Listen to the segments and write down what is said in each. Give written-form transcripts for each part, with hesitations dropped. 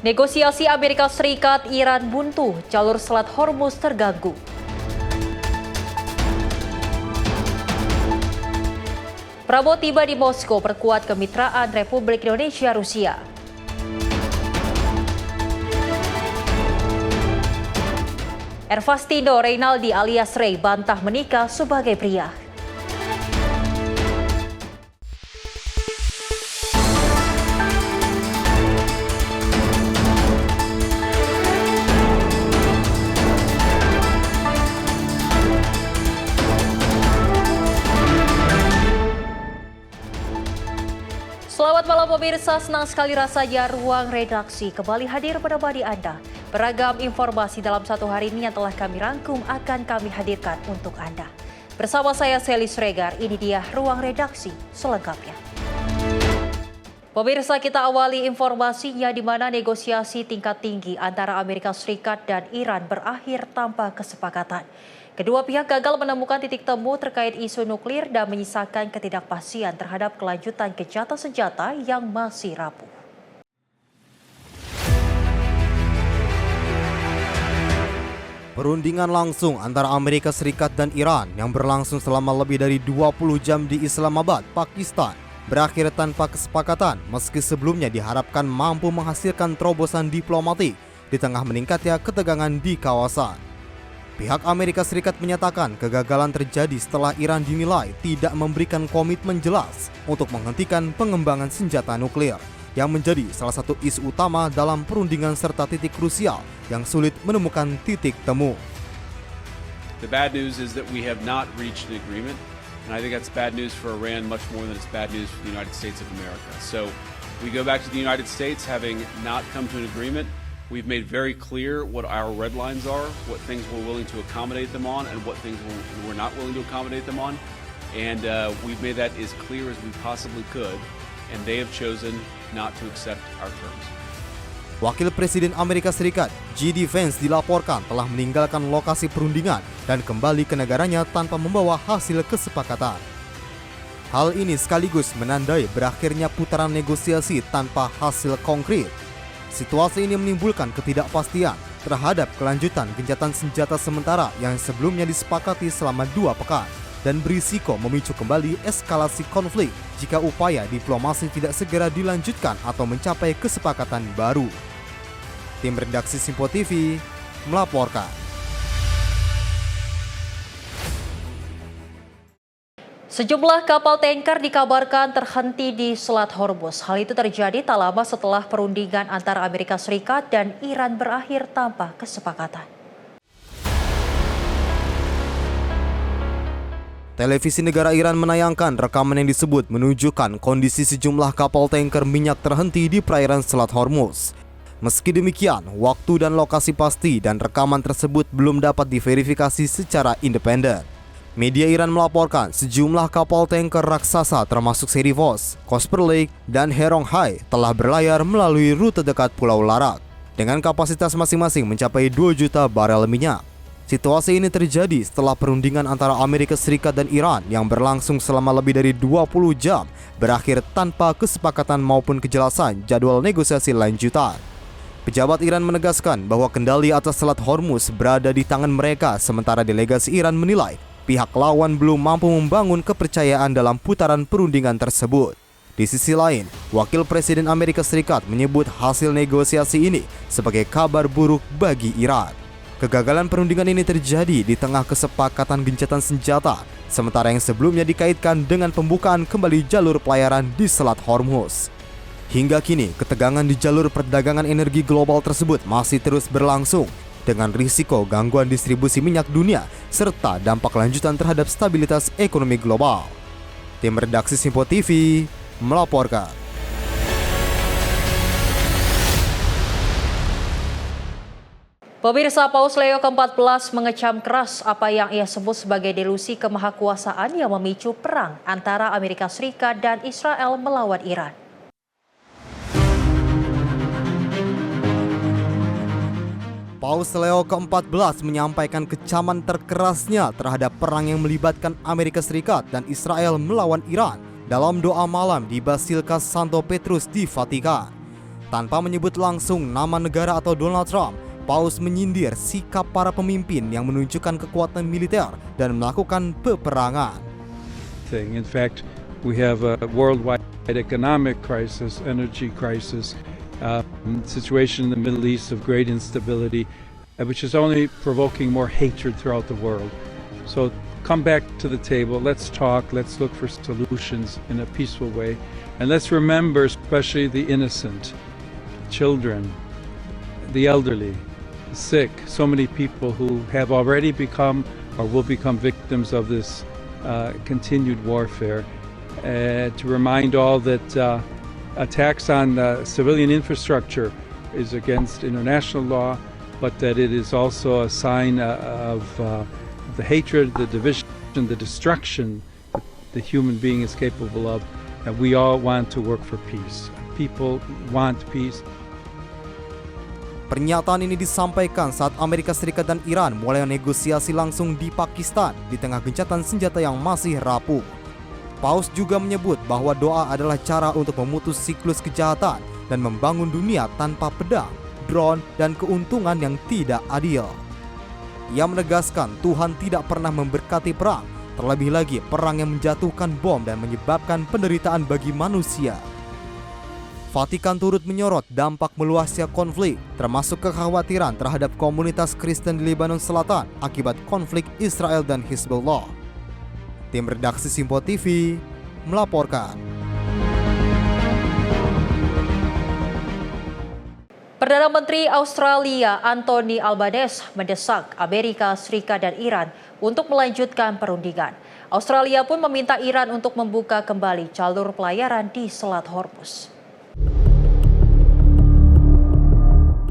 Negosiasi Amerika Serikat-Iran buntu, jalur Selat Hormuz terganggu. Prabowo tiba di Moskow perkuat kemitraan Republik Indonesia-Rusia. Ervastino Reynaldi alias Rey bantah menikah sebagai pria. Selamat malam pemirsa, senang sekali rasanya Ruang Redaksi kembali hadir menemani Anda. Beragam informasi dalam satu hari ini yang telah kami rangkum akan kami hadirkan untuk Anda. Bersama saya Selis Regar, ini dia Ruang Redaksi selengkapnya. Pemirsa, kita awali informasinya di mana negosiasi tingkat tinggi antara Amerika Serikat dan Iran berakhir tanpa kesepakatan. Kedua pihak gagal menemukan titik temu terkait isu nuklir dan menyisakan ketidakpastian terhadap kelanjutan gencatan senjata yang masih rapuh. Perundingan langsung antara Amerika Serikat dan Iran yang berlangsung selama lebih dari 20 jam di Islamabad, Pakistan, berakhir tanpa kesepakatan meski sebelumnya diharapkan mampu menghasilkan terobosan diplomatik di tengah meningkatnya ketegangan di kawasan. Pihak Amerika Serikat menyatakan kegagalan terjadi setelah Iran dinilai tidak memberikan komitmen jelas untuk menghentikan pengembangan senjata nuklir yang menjadi salah satu isu utama dalam perundingan serta titik krusial yang sulit menemukan titik temu. The bad news is that we have not reached an agreement, and I think that's bad news for Iran much more than it's bad news for the United States of America. So we go back to the United States having not come to an agreement. We've made very clear what our red lines are, what things we're willing to accommodate them on, and what things we're not willing to accommodate them on. And we've made that as clear as we possibly could, and they have chosen not to accept our terms. Wakil Presiden Amerika Serikat, J.D. Vance dilaporkan telah meninggalkan lokasi perundingan dan kembali ke negaranya tanpa membawa hasil kesepakatan. Hal ini sekaligus menandai berakhirnya putaran negosiasi tanpa hasil konkret. Situasi ini menimbulkan ketidakpastian terhadap kelanjutan gencatan senjata sementara yang sebelumnya disepakati selama 2 pekan dan berisiko memicu kembali eskalasi konflik jika upaya diplomasi tidak segera dilanjutkan atau mencapai kesepakatan baru. Tim redaksi Simpo TV melaporkan. Sejumlah kapal tanker dikabarkan terhenti di Selat Hormuz. Hal itu terjadi tak lama setelah perundingan antara Amerika Serikat dan Iran berakhir tanpa kesepakatan. Televisi negara Iran menayangkan rekaman yang disebut menunjukkan kondisi sejumlah kapal tanker minyak terhenti di perairan Selat Hormuz. Meski demikian, waktu dan lokasi pasti dan rekaman tersebut belum dapat diverifikasi secara independen. Media Iran melaporkan sejumlah kapal tanker raksasa termasuk seri Vos, Cosper Lake, dan Herong Hai telah berlayar melalui rute dekat Pulau Larak dengan kapasitas masing-masing mencapai 2 juta barel minyak. Situasi ini terjadi setelah perundingan antara Amerika Serikat dan Iran yang berlangsung selama lebih dari 20 jam berakhir tanpa kesepakatan maupun kejelasan jadwal negosiasi lanjutan. Pejabat Iran menegaskan bahwa kendali atas Selat Hormuz berada di tangan mereka, sementara delegasi Iran menilai pihak lawan belum mampu membangun kepercayaan dalam putaran perundingan tersebut. Di sisi lain, Wakil Presiden Amerika Serikat menyebut hasil negosiasi ini sebagai kabar buruk bagi Iran. Kegagalan perundingan ini terjadi di tengah kesepakatan gencatan senjata, sementara yang sebelumnya dikaitkan dengan pembukaan kembali jalur pelayaran di Selat Hormuz. Hingga kini, ketegangan di jalur perdagangan energi global tersebut masih terus berlangsung, dengan risiko gangguan distribusi minyak dunia serta dampak lanjutan terhadap stabilitas ekonomi global. Tim redaksi Simpo TV melaporkan. Pemirsa, Paus Leo ke-14 mengecam keras apa yang ia sebut sebagai delusi kemahakuasaan yang memicu perang antara Amerika Serikat dan Israel melawan Iran. Paus Leo ke-14 menyampaikan kecaman terkerasnya terhadap perang yang melibatkan Amerika Serikat dan Israel melawan Iran dalam doa malam di Basilika Santo Petrus di Vatikan. Tanpa menyebut langsung nama negara atau Donald Trump, Paus menyindir sikap para pemimpin yang menunjukkan kekuatan militer dan melakukan peperangan. In fact, we have a worldwide economic crisis, energy crisis, situation in the Middle East of great instability, which is only provoking more hatred throughout the world. So come back to the table, let's talk, let's look for solutions in a peaceful way, and let's remember especially the innocent, children, the elderly, the sick, so many people who have already become or will become victims of this continued warfare. To remind all that attacks on civilian infrastructure is against international law, but that it is also a sign of the hatred, the division, the destruction that the human being is capable of, and we all want to work for peace. People want peace. Pernyataan ini disampaikan saat Amerika Serikat dan Iran mulai negosiasi langsung di Pakistan di tengah gencatan senjata yang masih rapuh. Paus juga menyebut bahwa doa adalah cara untuk memutus siklus kejahatan dan membangun dunia tanpa pedang, drone, dan keuntungan yang tidak adil. Ia menegaskan Tuhan tidak pernah memberkati perang, terlebih lagi perang yang menjatuhkan bom dan menyebabkan penderitaan bagi manusia. Vatikan turut menyorot dampak meluasnya konflik, termasuk kekhawatiran terhadap komunitas Kristen di Lebanon Selatan akibat konflik Israel dan Hizbullah. Tim redaksi Simpo TV melaporkan. Perdana Menteri Australia Anthony Albanese mendesak Amerika Serikat dan Iran untuk melanjutkan perundingan. Australia pun meminta Iran untuk membuka kembali jalur pelayaran di Selat Hormuz.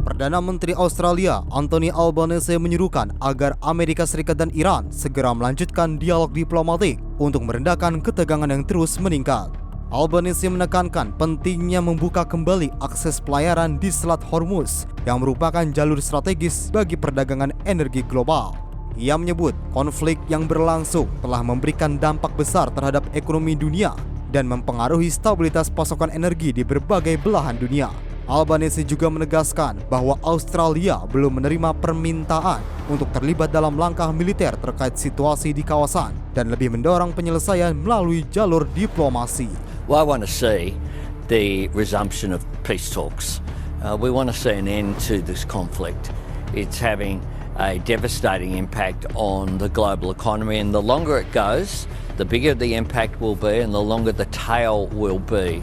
Perdana Menteri Australia Anthony Albanese menyerukan agar Amerika Serikat dan Iran segera melanjutkan dialog diplomatik untuk meredakan ketegangan yang terus meningkat. Albanese menekankan pentingnya membuka kembali akses pelayaran di Selat Hormuz yang merupakan jalur strategis bagi perdagangan energi global. Ia menyebut konflik yang berlangsung telah memberikan dampak besar terhadap ekonomi dunia dan mempengaruhi stabilitas pasokan energi di berbagai belahan dunia. Albanese juga menegaskan bahwa Australia belum menerima permintaan untuk terlibat dalam langkah militer terkait situasi di kawasan dan lebih mendorong penyelesaian melalui jalur diplomasi. Well, I want to see the resumption of peace talks. We want to see an end to this conflict. It's having a devastating impact on the global economy, and the longer it goes, the bigger the impact will be and the longer the tail will be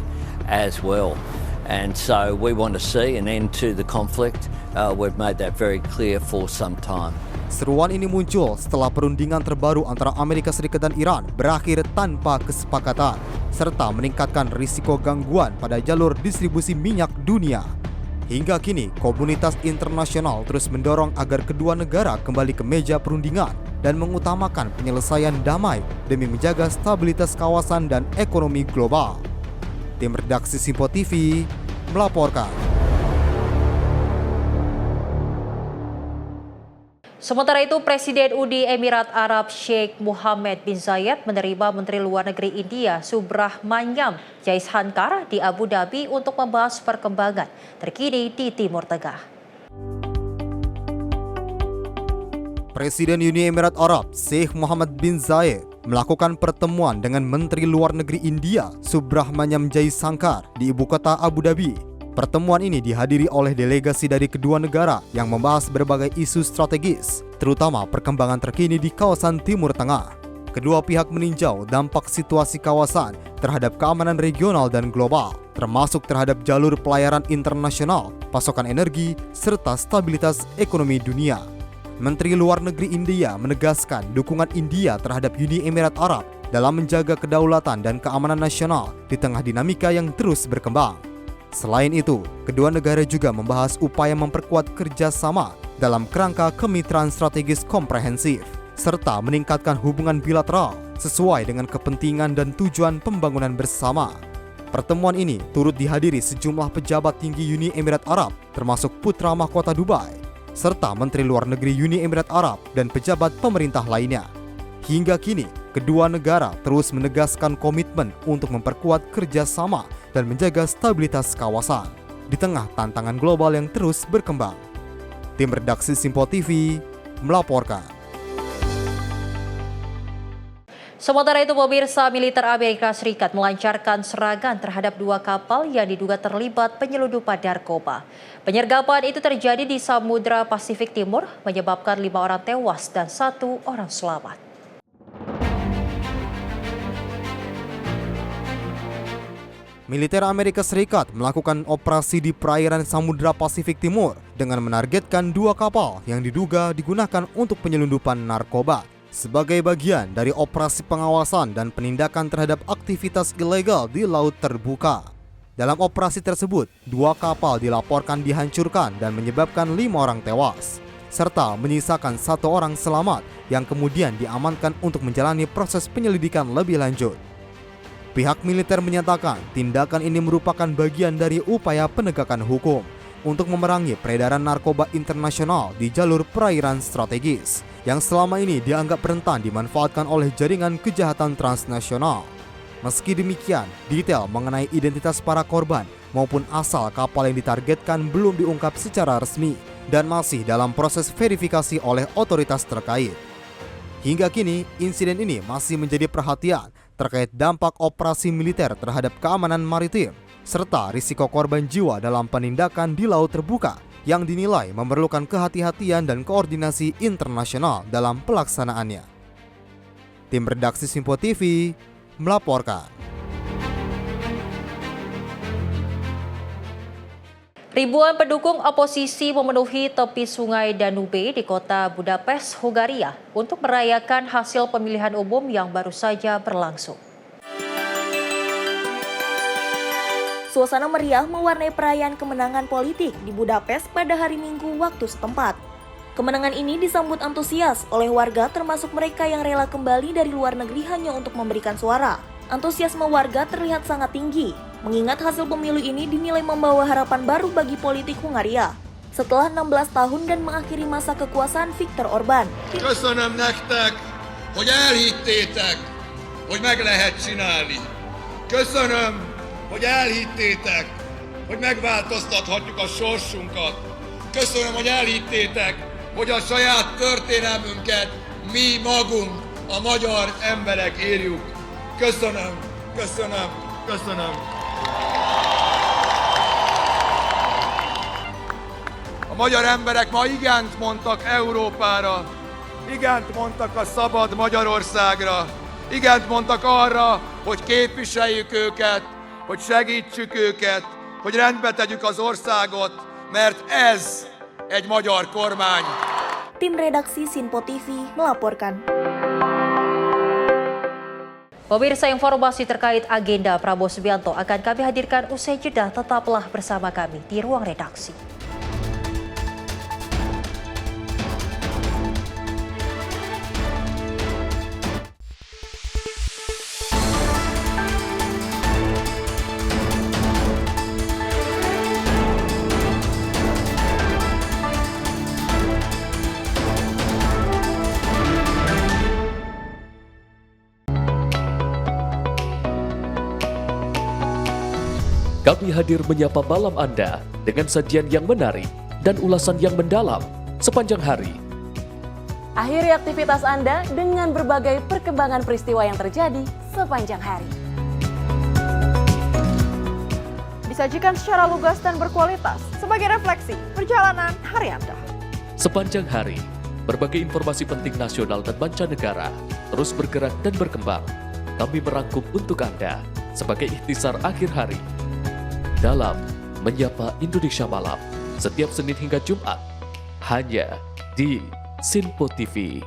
as well. And so we want to see an end to the conflict. We've made that very clear for some time. Seruan ini muncul setelah perundingan terbaru antara Amerika Serikat dan Iran berakhir tanpa kesepakatan, serta meningkatkan risiko gangguan pada jalur distribusi minyak dunia. Hingga kini, komunitas internasional terus mendorong agar kedua negara kembali ke meja perundingan dan mengutamakan penyelesaian damai demi menjaga stabilitas kawasan dan ekonomi global. Tim redaksi Simpo TV melaporkan. Sementara itu, Presiden Uni Emirat Arab Sheikh Mohammed bin Zayed menerima Menteri Luar Negeri India Subrahmanyam Jaishankar di Abu Dhabi untuk membahas perkembangan terkini di Timur Tengah. Presiden Uni Emirat Arab Sheikh Mohammed bin Zayed melakukan pertemuan dengan Menteri Luar Negeri India Subrahmanyam Jaishankar di ibu kota Abu Dhabi. Pertemuan ini dihadiri oleh delegasi dari kedua negara yang membahas berbagai isu strategis, terutama perkembangan terkini di kawasan Timur Tengah. Kedua pihak meninjau dampak situasi kawasan terhadap keamanan regional dan global, termasuk terhadap jalur pelayaran internasional, pasokan energi, serta stabilitas ekonomi dunia. Menteri Luar Negeri India menegaskan dukungan India terhadap Uni Emirat Arab dalam menjaga kedaulatan dan keamanan nasional di tengah dinamika yang terus berkembang. Selain itu, kedua negara juga membahas upaya memperkuat kerjasama dalam kerangka kemitraan strategis komprehensif, serta meningkatkan hubungan bilateral sesuai dengan kepentingan dan tujuan pembangunan bersama. Pertemuan ini turut dihadiri sejumlah pejabat tinggi Uni Emirat Arab, termasuk Putra Mahkota Dubai, serta Menteri Luar Negeri Uni Emirat Arab dan pejabat pemerintah lainnya. Hingga kini, kedua negara terus menegaskan komitmen untuk memperkuat kerjasama dan menjaga stabilitas kawasan. di tengah tantangan global yang terus berkembang. Tim redaksi Simpo TV melaporkan. Sementara itu, pemirsa, militer Amerika Serikat melancarkan serangan terhadap 2 kapal yang diduga terlibat penyelundupan narkoba. Penyergapan itu terjadi di Samudra Pasifik Timur, menyebabkan 5 orang tewas dan 1 orang selamat. Militer Amerika Serikat melakukan operasi di perairan Samudra Pasifik Timur dengan menargetkan 2 kapal yang diduga digunakan untuk penyelundupan narkoba sebagai bagian dari operasi pengawasan dan penindakan terhadap aktivitas ilegal di laut terbuka. Dalam operasi tersebut, 2 kapal dilaporkan dihancurkan dan menyebabkan 5 orang tewas, serta menyisakan 1 orang selamat yang kemudian diamankan untuk menjalani proses penyelidikan lebih lanjut. Pihak militer menyatakan tindakan ini merupakan bagian dari upaya penegakan hukum untuk memerangi peredaran narkoba internasional di jalur perairan strategis yang selama ini dianggap rentan dimanfaatkan oleh jaringan kejahatan transnasional. Meski demikian, detail mengenai identitas para korban maupun asal kapal yang ditargetkan belum diungkap secara resmi dan masih dalam proses verifikasi oleh otoritas terkait. Hingga kini, insiden ini masih menjadi perhatian terkait dampak operasi militer terhadap keamanan maritim serta risiko korban jiwa dalam penindakan di laut terbuka yang dinilai memerlukan kehati-hatian dan koordinasi internasional dalam pelaksanaannya. Tim redaksi Simpo TV melaporkan. Ribuan pendukung oposisi memenuhi tepi sungai Danube di kota Budapest, Hungaria untuk merayakan hasil pemilihan umum yang baru saja berlangsung. Suasana meriah mewarnai perayaan kemenangan politik di Budapest pada hari Minggu waktu setempat. Kemenangan ini disambut antusias oleh warga termasuk mereka yang rela kembali dari luar negeri hanya untuk memberikan suara. Antusiasme warga terlihat sangat tinggi, mengingat hasil pemilu ini dinilai membawa harapan baru bagi politik Hungaria. Setelah 16 tahun dan mengakhiri masa kekuasaan Viktor Orbán. Köszönöm nektek, hogy elhittétek, hogy meg lehet csinálni. Köszönöm, hogy elhittétek, hogy megváltoztathatjuk a sorsunkat. Köszönöm, hogy elhittétek, hogy a saját történelmünket mi magunk, a magyar emberek írjuk. Köszönöm, köszönöm, köszönöm. A magyar emberek ma igent mondtak Európára, igent mondtak a szabad Magyarországra, igent mondtak arra, hogy képviseljük őket, hogy segítsük őket, hogy rendbe tegyük az országot, mert ez egy magyar kormány. Tim redaksi Simpo TV melaporkan. Pemirsa, informasi terkait agenda Prabowo Subianto akan kami hadirkan usai jeda. Tetaplah bersama kami di Ruang Redaksi. Kami hadir menyapa malam Anda dengan sajian yang menarik dan ulasan yang mendalam sepanjang hari. Akhiri aktivitas Anda dengan berbagai perkembangan peristiwa yang terjadi sepanjang hari. Disajikan secara lugas dan berkualitas sebagai refleksi perjalanan hari Anda. Sepanjang hari, berbagai informasi penting nasional dan mancanegara terus bergerak dan berkembang. Kami merangkum untuk Anda sebagai ikhtisar akhir hari dalam Menyapa Indonesia Malam setiap Senin hingga Jumat hanya di Simpo TV.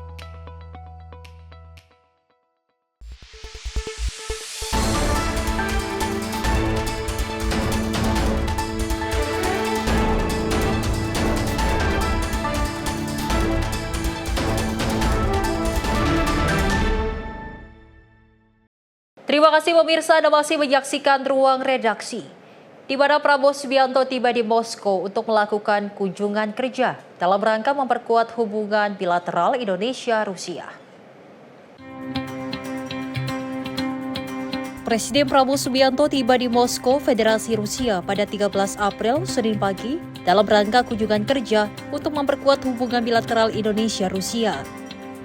Terima kasih pemirsa, Anda masih menyaksikan Ruang Redaksi, di mana Prabowo Subianto tiba di Moskow untuk melakukan kunjungan kerja dalam rangka memperkuat hubungan bilateral Indonesia-Rusia. Presiden Prabowo Subianto tiba di Moskow, Federasi Rusia pada 13 April, Senin pagi, dalam rangka kunjungan kerja untuk memperkuat hubungan bilateral Indonesia-Rusia.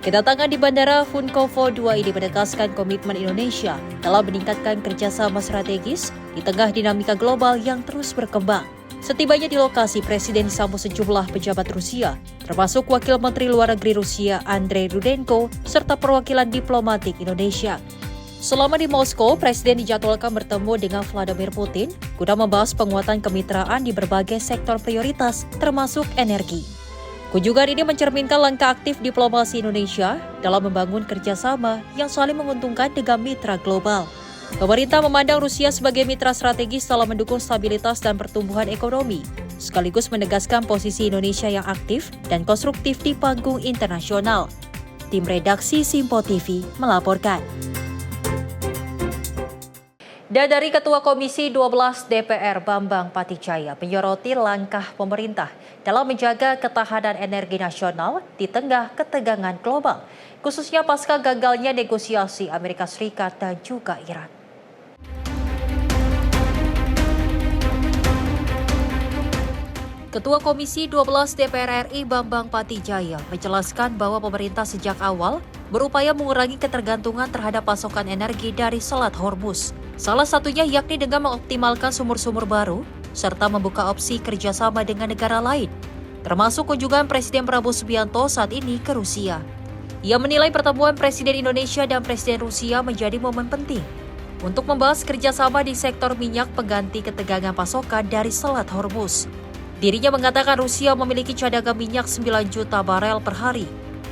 Kedatangan di Bandara Vnukovo II ini menegaskan komitmen Indonesia dalam meningkatkan kerjasama strategis di tengah dinamika global yang terus berkembang. Setibanya di lokasi, Presiden disambut sejumlah pejabat Rusia, termasuk Wakil Menteri Luar Negeri Rusia Andrei Rudenko, serta perwakilan diplomatik Indonesia. Selama di Moskow, Presiden dijadwalkan bertemu dengan Vladimir Putin guna membahas penguatan kemitraan di berbagai sektor prioritas, termasuk energi. Kunjungan ini mencerminkan langkah aktif diplomasi Indonesia dalam membangun kerjasama yang saling menguntungkan dengan mitra global. Pemerintah memandang Rusia sebagai mitra strategis dalam mendukung stabilitas dan pertumbuhan ekonomi, sekaligus menegaskan posisi Indonesia yang aktif dan konstruktif di panggung internasional. Tim redaksi Simpo TV melaporkan. Dan dari Ketua Komisi 12 DPR Bambang Patijaya menyoroti langkah pemerintah dalam menjaga ketahanan energi nasional di tengah ketegangan global, khususnya pasca gagalnya negosiasi Amerika Serikat dan juga Iran. Ketua Komisi 12 DPR RI Bambang Patijaya menjelaskan bahwa pemerintah sejak awal berupaya mengurangi ketergantungan terhadap pasokan energi dari Selat Hormuz. Salah satunya yakni dengan mengoptimalkan sumur-sumur baru serta membuka opsi kerjasama dengan negara lain, termasuk kunjungan Presiden Prabowo Subianto saat ini ke Rusia. Ia menilai pertemuan Presiden Indonesia dan Presiden Rusia menjadi momen penting untuk membahas kerjasama di sektor minyak pengganti ketegangan pasokan dari Selat Hormuz. Dirinya mengatakan Rusia memiliki cadangan minyak 9 juta barel per hari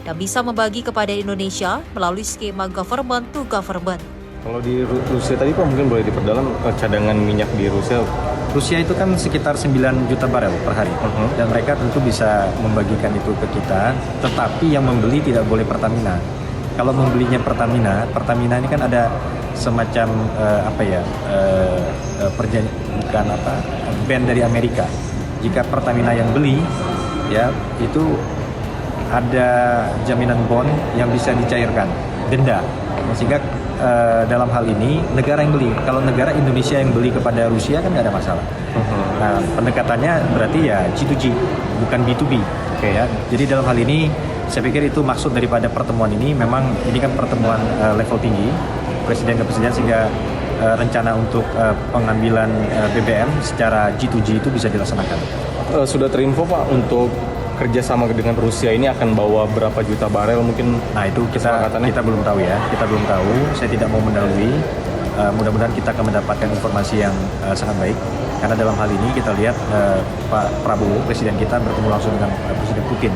dan bisa membagi kepada Indonesia melalui skema government to government. Kalau di Rusia tadi Pak mungkin boleh diperdalam cadangan minyak di Rusia. Rusia itu kan sekitar 9 juta barel per hari dan mereka tentu bisa membagikan itu ke kita, tetapi yang membeli tidak boleh Pertamina. Kalau membelinya Pertamina ini kan ada semacam band dari Amerika. Jika Pertamina yang beli, ya itu ada jaminan bond yang bisa dicairkan, denda. Sehingga dalam hal ini negara yang beli. Kalau negara Indonesia yang beli kepada Rusia kan nggak ada masalah. Nah, pendekatannya berarti ya G2G, bukan B2B. Ya. Jadi dalam hal ini saya pikir itu maksud daripada pertemuan ini. Memang ini kan pertemuan level tinggi, presiden ke presiden, sehingga rencana untuk pengambilan BBM secara G2G itu bisa dilaksanakan. Sudah terinfo Pak untuk kerjasama dengan Rusia ini akan bawa berapa juta barel mungkin? Nah itu kita belum tahu ya, kita belum tahu. Saya tidak mau mendahului. Mudah-mudahan kita akan mendapatkan informasi yang sangat baik. Karena dalam hal ini kita lihat Pak Prabowo, presiden kita bertemu langsung dengan Presiden Putin.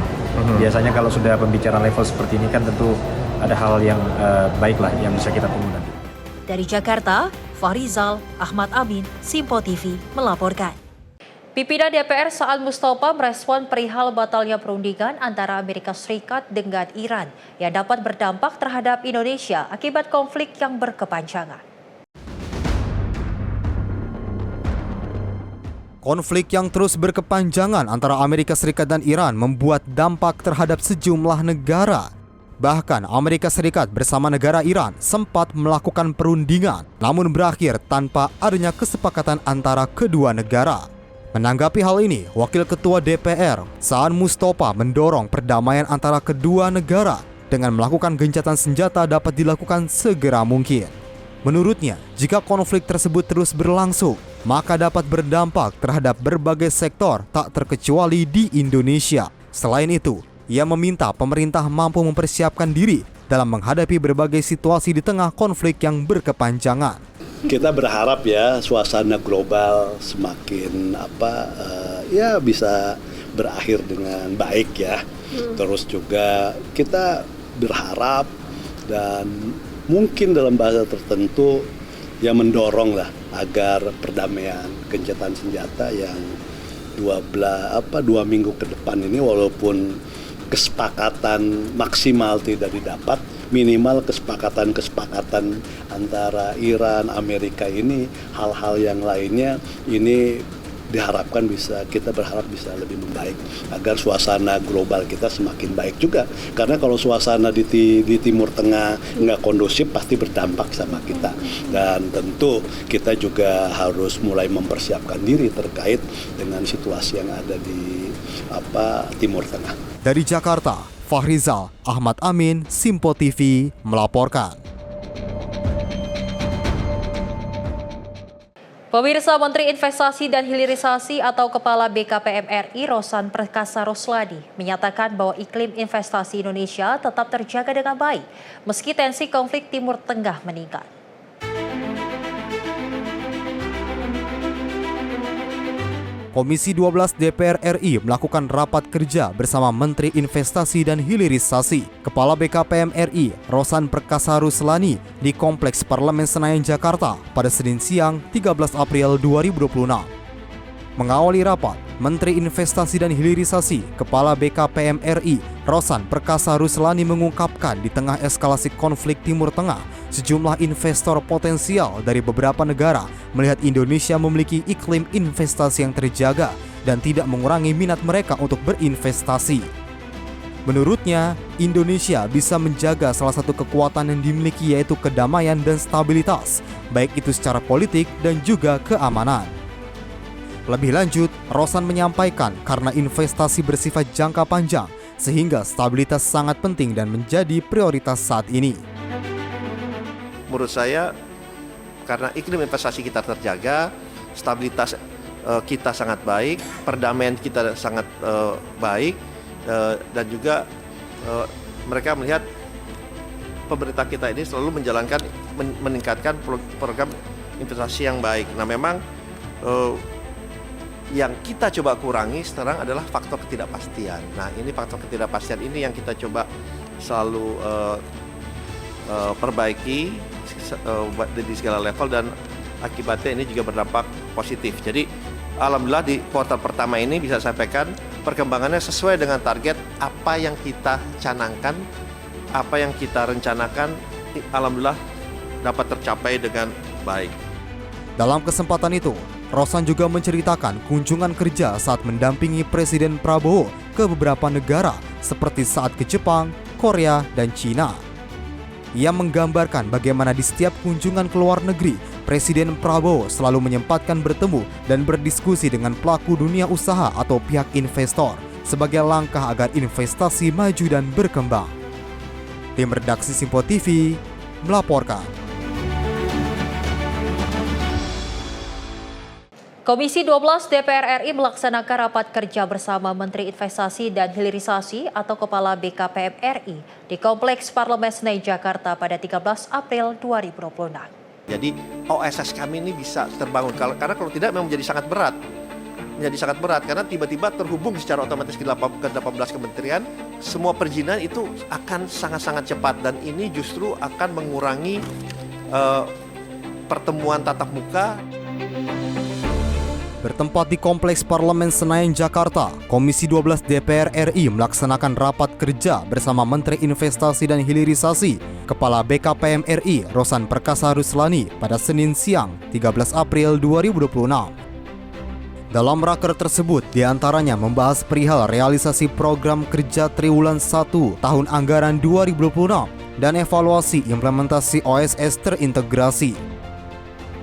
Biasanya kalau sudah pembicaraan level seperti ini kan tentu ada hal yang baik lah yang bisa kita tunggu nanti. Dari Jakarta, Fahrizal Ahmad Amin, Simpo TV melaporkan. Pimpinan DPR Saan Mustafa merespon perihal batalnya perundingan antara Amerika Serikat dengan Iran yang dapat berdampak terhadap Indonesia akibat konflik yang berkepanjangan. Konflik yang terus berkepanjangan antara Amerika Serikat dan Iran membuat dampak terhadap sejumlah negara. Bahkan Amerika Serikat bersama negara Iran sempat melakukan perundingan, namun berakhir tanpa adanya kesepakatan antara kedua negara. Menanggapi hal ini, Wakil Ketua DPR, Saan Mustafa mendorong perdamaian antara kedua negara dengan melakukan gencatan senjata dapat dilakukan segera mungkin. Menurutnya, jika konflik tersebut terus berlangsung, maka dapat berdampak terhadap berbagai sektor tak terkecuali di Indonesia. Selain itu, ia meminta pemerintah mampu mempersiapkan diri dalam menghadapi berbagai situasi di tengah konflik yang berkepanjangan. Kita berharap ya suasana global semakin bisa berakhir dengan baik ya. Terus juga kita berharap dan mungkin dalam bahasa tertentu ya mendorong lah agar perdamaian gencatan senjata yang 2 minggu ke depan ini walaupun kesepakatan maksimal tidak didapat, minimal kesepakatan antara Iran, Amerika ini, hal-hal yang lainnya ini kita berharap bisa lebih membaik agar suasana global kita semakin baik juga. Karena kalau suasana di Timur Tengah nggak kondusif pasti berdampak sama kita. Dan tentu kita juga harus mulai mempersiapkan diri terkait dengan situasi yang ada di Timur Tengah. Dari Jakarta, Fahrizal Ahmad Amin, Simpo TV melaporkan. Pemirsa, Menteri Investasi dan Hilirisasi atau Kepala BKPM RI Rosan Perkasa Roslani menyatakan bahwa iklim investasi Indonesia tetap terjaga dengan baik meski tensi konflik Timur Tengah meningkat. Komisi 12 DPR RI melakukan rapat kerja bersama Menteri Investasi dan Hilirisasi, Kepala BKPM RI Rosan Perkasa Roslani di Kompleks Parlemen Senayan, Jakarta pada Senin siang 13 April 2026. Mengawali rapat, Menteri Investasi dan Hilirisasi, Kepala BKPM RI Rosan Perkasa Roslani mengungkapkan di tengah eskalasi konflik Timur Tengah, sejumlah investor potensial dari beberapa negara melihat Indonesia memiliki iklim investasi yang terjaga dan tidak mengurangi minat mereka untuk berinvestasi. Menurutnya, Indonesia bisa menjaga salah satu kekuatan yang dimiliki, yaitu kedamaian dan stabilitas, baik itu secara politik dan juga keamanan. Lebih lanjut, Rosan menyampaikan karena investasi bersifat jangka panjang, sehingga stabilitas sangat penting dan menjadi prioritas saat ini. Menurut saya, karena iklim investasi kita terjaga, stabilitas kita sangat baik, perdamaian kita sangat baik, dan juga mereka melihat pemerintah kita ini selalu meningkatkan program investasi yang baik. Nah, memang yang kita coba kurangi sekarang adalah faktor ketidakpastian. Nah, ini faktor ketidakpastian ini yang kita coba selalu perbaiki di segala level, dan akibatnya ini juga berdampak positif. Jadi alhamdulillah di kuartal pertama ini bisa sampaikan perkembangannya sesuai dengan target apa yang kita canangkan, apa yang kita rencanakan, alhamdulillah dapat tercapai dengan baik. Dalam kesempatan itu, Rosan juga menceritakan kunjungan kerja saat mendampingi Presiden Prabowo ke beberapa negara seperti saat ke Jepang, Korea, dan Cina. Ia menggambarkan bagaimana di setiap kunjungan ke luar negeri, Presiden Prabowo selalu menyempatkan bertemu dan berdiskusi dengan pelaku dunia usaha atau pihak investor sebagai langkah agar investasi maju dan berkembang. Tim redaksi Simpo TV melaporkan. Komisi 12 DPR RI melaksanakan rapat kerja bersama Menteri Investasi dan Hilirisasi atau Kepala BKPM RI di Kompleks Parlemen Senayan, Jakarta pada 13 April 2026. Jadi OSS kami ini bisa terbangun, karena kalau tidak memang menjadi sangat berat karena tiba-tiba terhubung secara otomatis ke 18 kementerian, semua perizinan itu akan sangat-sangat cepat, dan ini justru akan mengurangi pertemuan tatap muka. Bertempat di Kompleks Parlemen Senayan, Jakarta, Komisi 12 DPR RI melaksanakan rapat kerja bersama Menteri Investasi dan Hilirisasi, Kepala BKPM RI Rosan Perkasa Roslani pada Senin siang 13 April 2026. Dalam raker tersebut, diantaranya membahas perihal realisasi program kerja triwulan 1 tahun anggaran 2026 dan evaluasi implementasi OSS terintegrasi.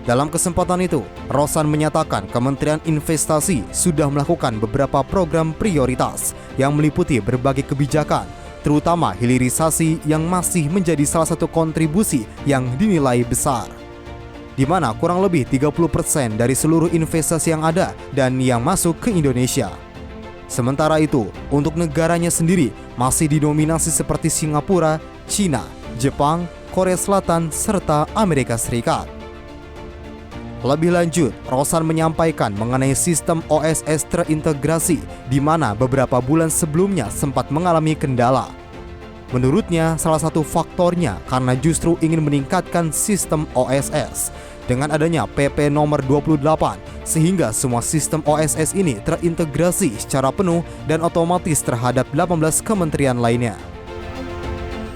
Dalam kesempatan itu, Rosan menyatakan Kementerian Investasi sudah melakukan beberapa program prioritas yang meliputi berbagai kebijakan, terutama hilirisasi yang masih menjadi salah satu kontribusi yang dinilai besar, di mana kurang lebih 30% dari seluruh investasi yang ada dan yang masuk ke Indonesia. Sementara itu, untuk negaranya sendiri masih didominasi seperti Singapura, Cina, Jepang, Korea Selatan, serta Amerika Serikat. Lebih lanjut, Rosan menyampaikan mengenai sistem OSS terintegrasi di mana beberapa bulan sebelumnya sempat mengalami kendala. Menurutnya, salah satu faktornya karena justru ingin meningkatkan sistem OSS dengan adanya PP nomor 28 sehingga semua sistem OSS ini terintegrasi secara penuh dan otomatis terhadap 18 kementerian lainnya.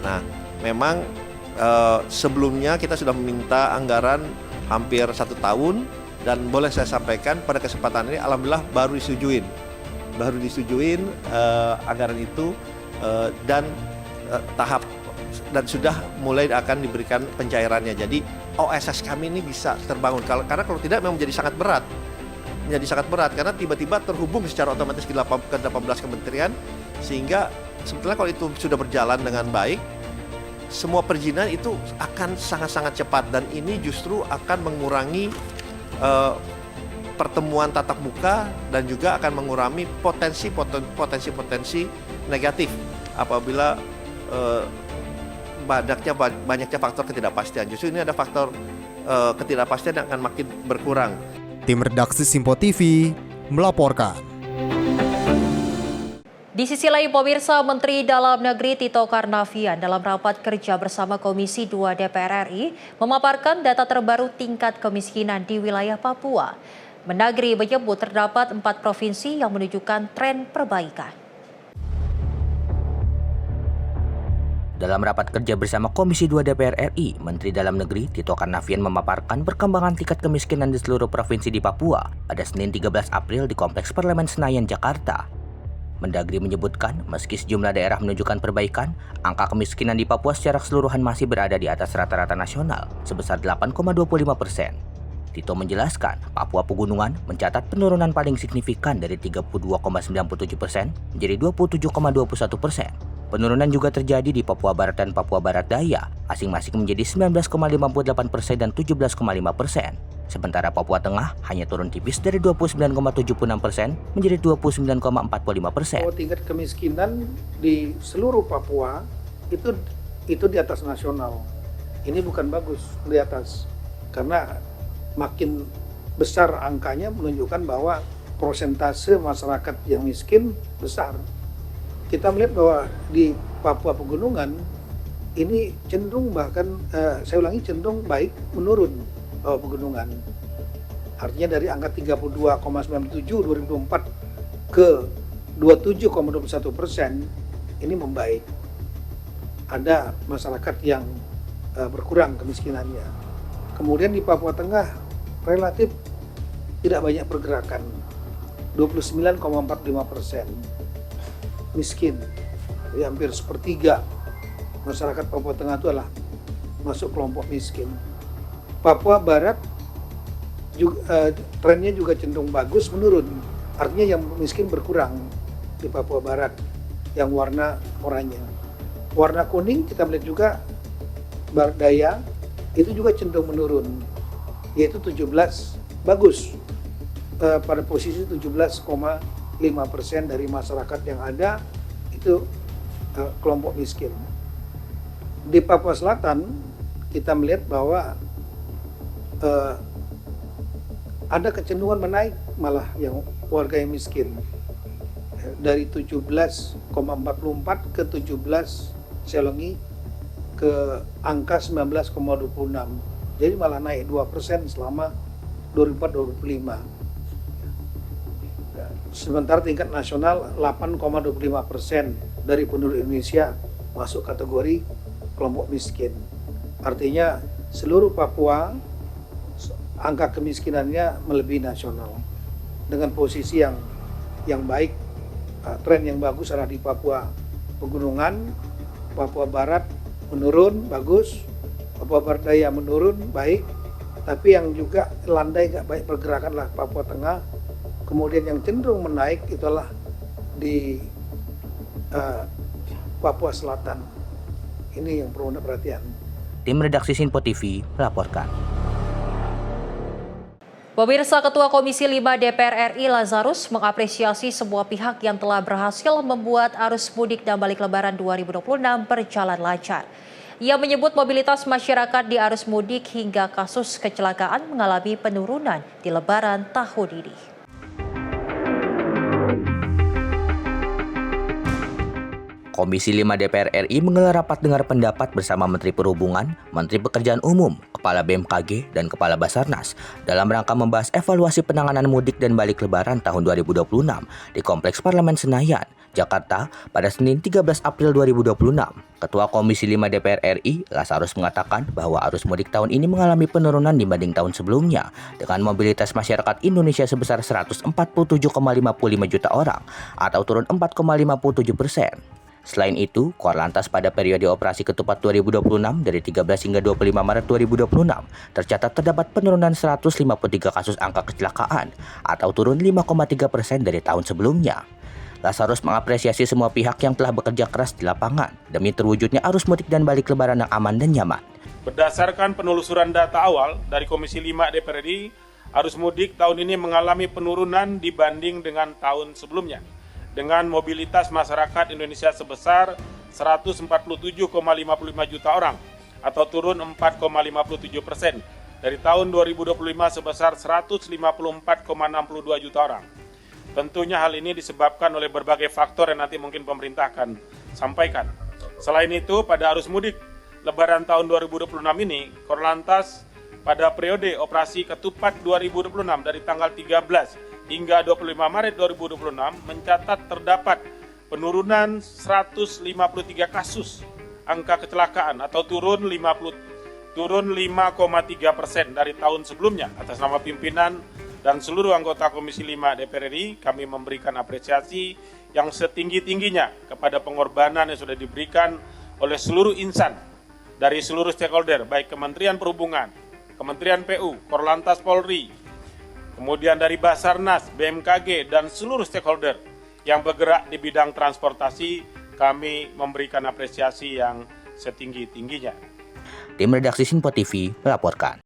Nah, memang sebelumnya kita sudah meminta anggaran hampir 1 tahun Dan boleh saya sampaikan pada kesempatan ini alhamdulillah baru disetujuin anggaran itu dan tahap dan sudah mulai akan diberikan pencairannya. Jadi OSS kami ini bisa terbangun karena kalau tidak memang menjadi sangat berat karena tiba-tiba terhubung secara otomatis ke 18 kementerian, sehingga sebetulnya kalau itu sudah berjalan dengan baik, semua perizinan itu akan sangat-sangat cepat, dan ini justru akan mengurangi pertemuan tatap muka dan juga akan mengurangi potensi negatif apabila banyaknya faktor ketidakpastian. Justru ini ada faktor ketidakpastian yang akan makin berkurang. Tim redaksi Simpo TV melaporkan. Di sisi lain, pemirsa, Menteri Dalam Negeri Tito Karnavian dalam rapat kerja bersama Komisi 2 DPR RI memaparkan data terbaru tingkat kemiskinan di wilayah Papua. Mendagri menyebut terdapat 4 provinsi yang menunjukkan tren perbaikan. Dalam rapat kerja bersama Komisi 2 DPR RI, Menteri Dalam Negeri Tito Karnavian memaparkan perkembangan tingkat kemiskinan di seluruh provinsi di Papua pada Senin 13 April di Kompleks Parlemen Senayan, Jakarta. Mendagri menyebutkan, meski sejumlah daerah menunjukkan perbaikan, angka kemiskinan di Papua secara keseluruhan masih berada di atas rata-rata nasional, sebesar 8,25%. Tito menjelaskan, Papua Pegunungan mencatat penurunan paling signifikan dari 32,97% menjadi 27,21%. Penurunan juga terjadi di Papua Barat dan Papua Barat Daya, masing-masing menjadi 19,58% dan 17,5%. Sementara Papua Tengah hanya turun tipis dari 29,76% menjadi 29,45%. Tingkat kemiskinan di seluruh Papua itu di atas nasional. Ini bukan bagus di atas, karena makin besar angkanya menunjukkan bahwa persentase masyarakat yang miskin besar. Kita melihat bahwa di Papua Pegunungan ini cenderung cenderung baik menurun pegunungan. Artinya dari angka 32,97 2004 ke 27,21% ini membaik. Ada masyarakat yang berkurang kemiskinannya. Kemudian di Papua Tengah relatif tidak banyak pergerakan, 29,45% miskin. Jadi hampir sepertiga masyarakat Papua Tengah itu adalah masuk kelompok miskin. Papua Barat juga, trennya juga cenderung bagus menurun. Artinya yang miskin berkurang di Papua Barat yang warna oranye. Warna kuning kita melihat juga Barat Daya itu juga cenderung menurun, yaitu 17 bagus pada posisi 17,5% dari masyarakat yang ada itu kelompok miskin. Di Papua Selatan kita melihat bahwa ada kecenderungan menaik malah yang warga yang miskin dari 17,44 ke 17 saya ulangi ke angka 19,26. Jadi malah naik 2% selama 2004-2005. Sementara tingkat nasional 8,25% dari penduduk Indonesia masuk kategori kelompok miskin. Artinya seluruh Papua angka kemiskinannya melebihi nasional. Dengan posisi yang baik, tren yang bagus adalah di Papua Pegunungan, Papua Barat menurun bagus, Papua Barat Daya menurun baik, tapi yang juga landai gak baik pergerakan lah Papua Tengah. Kemudian yang cenderung menaik itulah di Papua Selatan. Ini yang perlu perhatian. Tim redaksi Simpo TV melaporkan. Pemirsa, Ketua Komisi 5 DPR RI Lazarus mengapresiasi semua pihak yang telah berhasil membuat arus mudik dan balik lebaran 2026 berjalan lancar. Ia menyebut mobilitas masyarakat di arus mudik hingga kasus kecelakaan mengalami penurunan di lebaran tahun ini. Komisi 5 DPR RI menggelar rapat dengar pendapat bersama Menteri Perhubungan, Menteri Pekerjaan Umum, Kepala BMKG, dan Kepala Basarnas dalam rangka membahas evaluasi penanganan mudik dan balik lebaran tahun 2026 di Kompleks Parlemen Senayan, Jakarta pada Senin 13 April 2026. Ketua Komisi 5 DPR RI, Lazarus mengatakan bahwa arus mudik tahun ini mengalami penurunan dibanding tahun sebelumnya dengan mobilitas masyarakat Indonesia sebesar 147,55 juta orang atau turun 4,57%. Selain itu, Korlantas pada periode operasi ketupat 2026 dari 13 hingga 25 Maret 2026 tercatat terdapat penurunan 153 kasus angka kecelakaan atau turun 5,3% dari tahun sebelumnya. Lazarus mengapresiasi semua pihak yang telah bekerja keras di lapangan demi terwujudnya arus mudik dan balik lebaran yang aman dan nyaman. Berdasarkan penelusuran data awal dari Komisi 5 DPR RI, arus mudik tahun ini mengalami penurunan dibanding dengan tahun sebelumnya, dengan mobilitas masyarakat Indonesia sebesar 147,55 juta orang atau turun 4,57% dari tahun 2025 sebesar 154,62 juta orang. Tentunya hal ini disebabkan oleh berbagai faktor yang nanti mungkin pemerintah akan sampaikan. Selain itu, pada arus mudik Lebaran tahun 2026 ini, Korlantas pada periode operasi ketupat 2026 dari tanggal 13 hingga 25 Maret 2026 mencatat terdapat penurunan 153 kasus angka kecelakaan atau turun 5,3% dari tahun sebelumnya. Atas nama pimpinan dan seluruh anggota Komisi 5 DPR RI, kami memberikan apresiasi yang setinggi-tingginya kepada pengorbanan yang sudah diberikan oleh seluruh insan dari seluruh stakeholder, baik Kementerian Perhubungan, Kementerian PU, Korlantas Polri, kemudian dari Basarnas, BMKG, dan seluruh stakeholder yang bergerak di bidang transportasi, kami memberikan apresiasi yang setinggi-tingginya. Tim redaksi Sinpo TV melaporkan.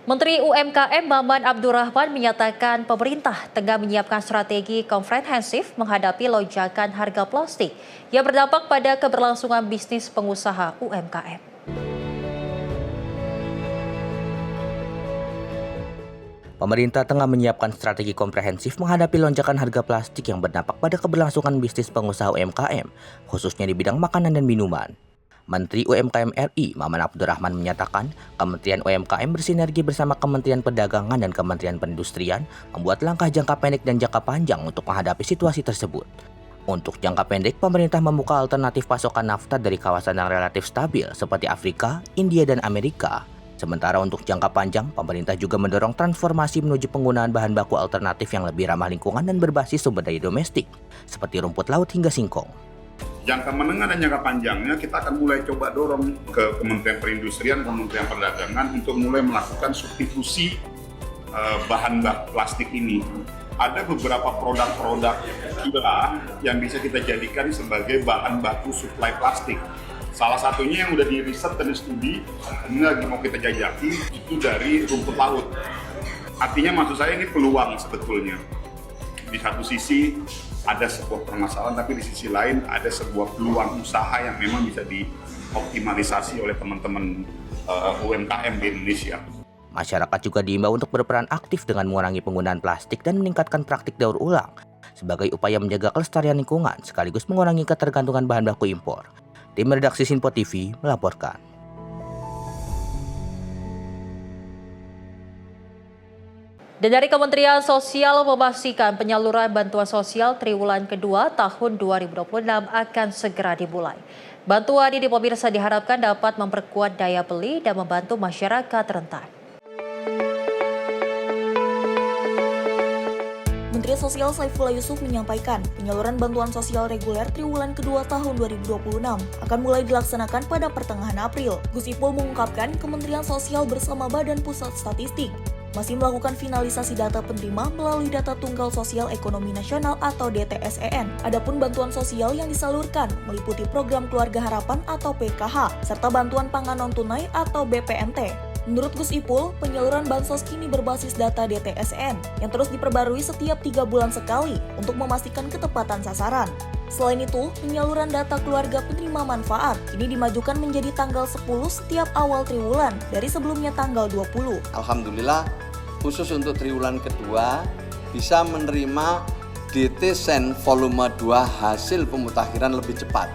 Menteri UMKM Maman Abdurrahman menyatakan pemerintah tengah menyiapkan strategi komprehensif menghadapi lonjakan harga plastik yang berdampak pada keberlangsungan bisnis pengusaha UMKM. Pemerintah tengah menyiapkan strategi komprehensif menghadapi lonjakan harga plastik yang berdampak pada keberlangsungan bisnis pengusaha UMKM, khususnya di bidang makanan dan minuman. Menteri UMKM RI, Maman Abdurrahman menyatakan, Kementerian UMKM bersinergi bersama Kementerian Perdagangan dan Kementerian Perindustrian membuat langkah jangka pendek dan jangka panjang untuk menghadapi situasi tersebut. Untuk jangka pendek, pemerintah membuka alternatif pasokan nafta dari kawasan yang relatif stabil seperti Afrika, India, dan Amerika. Sementara untuk jangka panjang, pemerintah juga mendorong transformasi menuju penggunaan bahan baku alternatif yang lebih ramah lingkungan dan berbasis sumber daya domestik, seperti rumput laut hingga singkong. Jangka menengah dan jangka panjangnya kita akan mulai coba dorong ke Kementerian Perindustrian, Kementerian Perdagangan untuk mulai melakukan substitusi bahan baku plastik ini. Ada beberapa produk-produk kita yang bisa kita jadikan sebagai bahan baku suplai plastik. Salah satunya yang udah di riset dan studi, ini lagi mau kita jajaki, itu dari rumput laut. Artinya maksud saya ini peluang sebetulnya. Di satu sisi ada sebuah permasalahan, tapi di sisi lain ada sebuah peluang usaha yang memang bisa dioptimalisasi oleh teman-teman UMKM di Indonesia. Masyarakat juga diimbau untuk berperan aktif dengan mengurangi penggunaan plastik dan meningkatkan praktik daur ulang sebagai upaya menjaga kelestarian lingkungan sekaligus mengurangi ketergantungan bahan baku impor. Tim redaksi Sinpo TV melaporkan. Dan dari Kementerian Sosial memastikan penyaluran bantuan sosial triwulan kedua tahun 2026 akan segera dimulai. Bantuan ini pemirsa diharapkan dapat memperkuat daya beli dan membantu masyarakat rentan. Menteri Sosial Saifullah Yusuf menyampaikan penyaluran bantuan sosial reguler triwulan kedua tahun 2026 akan mulai dilaksanakan pada pertengahan April. Gus Ipul mengungkapkan Kementerian Sosial bersama Badan Pusat Statistik masih melakukan finalisasi data penerima melalui Data Tunggal Sosial Ekonomi Nasional atau DTSEN. Adapun bantuan sosial yang disalurkan meliputi program Keluarga Harapan atau PKH serta bantuan pangan non-tunai atau BPNT. Menurut Gus Ipul, penyaluran bansos kini berbasis data DTSEN yang terus diperbarui setiap 3 bulan sekali untuk memastikan ketepatan sasaran. Selain itu, penyaluran data keluarga penerima manfaat kini dimajukan menjadi tanggal 10 setiap awal triwulan dari sebelumnya tanggal 20. Alhamdulillah, khusus untuk triwulan kedua bisa menerima DTSEN volume 2 hasil pemutakhiran lebih cepat.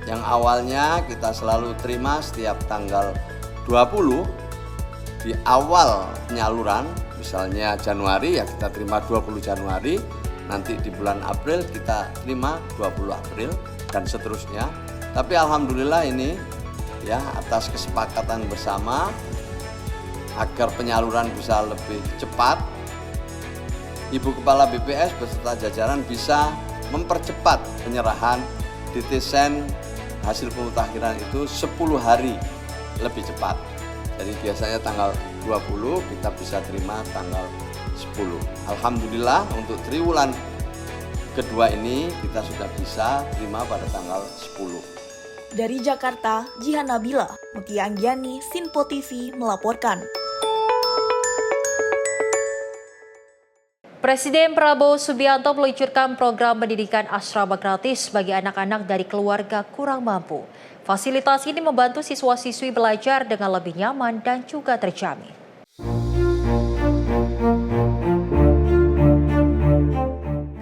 Yang awalnya kita selalu terima setiap tanggal 20 di awal penyaluran, misalnya Januari ya kita terima 20 Januari, Nanti di bulan April kita terima 20 April dan seterusnya. Tapi alhamdulillah ini ya atas kesepakatan bersama agar penyaluran bisa lebih cepat, Ibu Kepala BPS beserta jajaran bisa mempercepat penyerahan DT-Sen hasil pemutakhiran itu 10 hari lebih cepat. Jadi biasanya tanggal 20 kita bisa terima tanggal 10. Alhamdulillah untuk triwulan kedua ini kita sudah bisa terima pada tanggal 10. Dari Jakarta, Jihan Nabila, Mutia Anggiani, Sinpo TV melaporkan. Presiden Prabowo Subianto meluncurkan program pendidikan asrama gratis bagi anak-anak dari keluarga kurang mampu. Fasilitas ini membantu siswa-siswi belajar dengan lebih nyaman dan juga terjamin.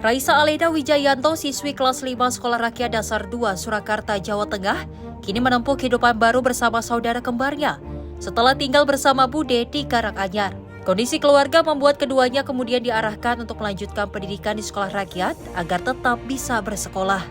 Raisa Aleda Wijayanto, siswi kelas 5 Sekolah Rakyat Dasar 2 Surakarta, Jawa Tengah, kini menempuh kehidupan baru bersama saudara kembarnya setelah tinggal bersama Bude di Karanganyar. Kondisi keluarga membuat keduanya kemudian diarahkan untuk melanjutkan pendidikan di sekolah rakyat agar tetap bisa bersekolah.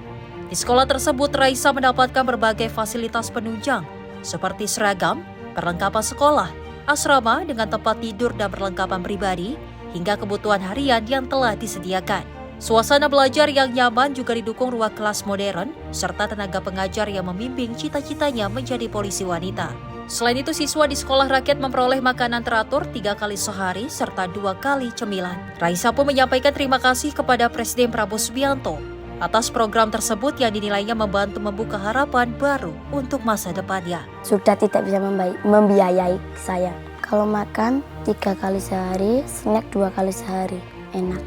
Di sekolah tersebut, Raisa mendapatkan berbagai fasilitas penunjang seperti seragam, perlengkapan sekolah, asrama dengan tempat tidur dan perlengkapan pribadi, hingga kebutuhan harian yang telah disediakan. Suasana belajar yang nyaman juga didukung ruang kelas modern, serta tenaga pengajar yang membimbing cita-citanya menjadi polisi wanita. Selain itu, siswa di sekolah rakyat memperoleh makanan teratur 3 kali sehari serta 2 kali cemilan. Raisa pun menyampaikan terima kasih kepada Presiden Prabowo Subianto atas program tersebut yang dinilainya membantu membuka harapan baru untuk masa depannya. Sudah tidak bisa membiayai saya. Kalau makan 3 kali sehari, snack 2 kali sehari. Enak.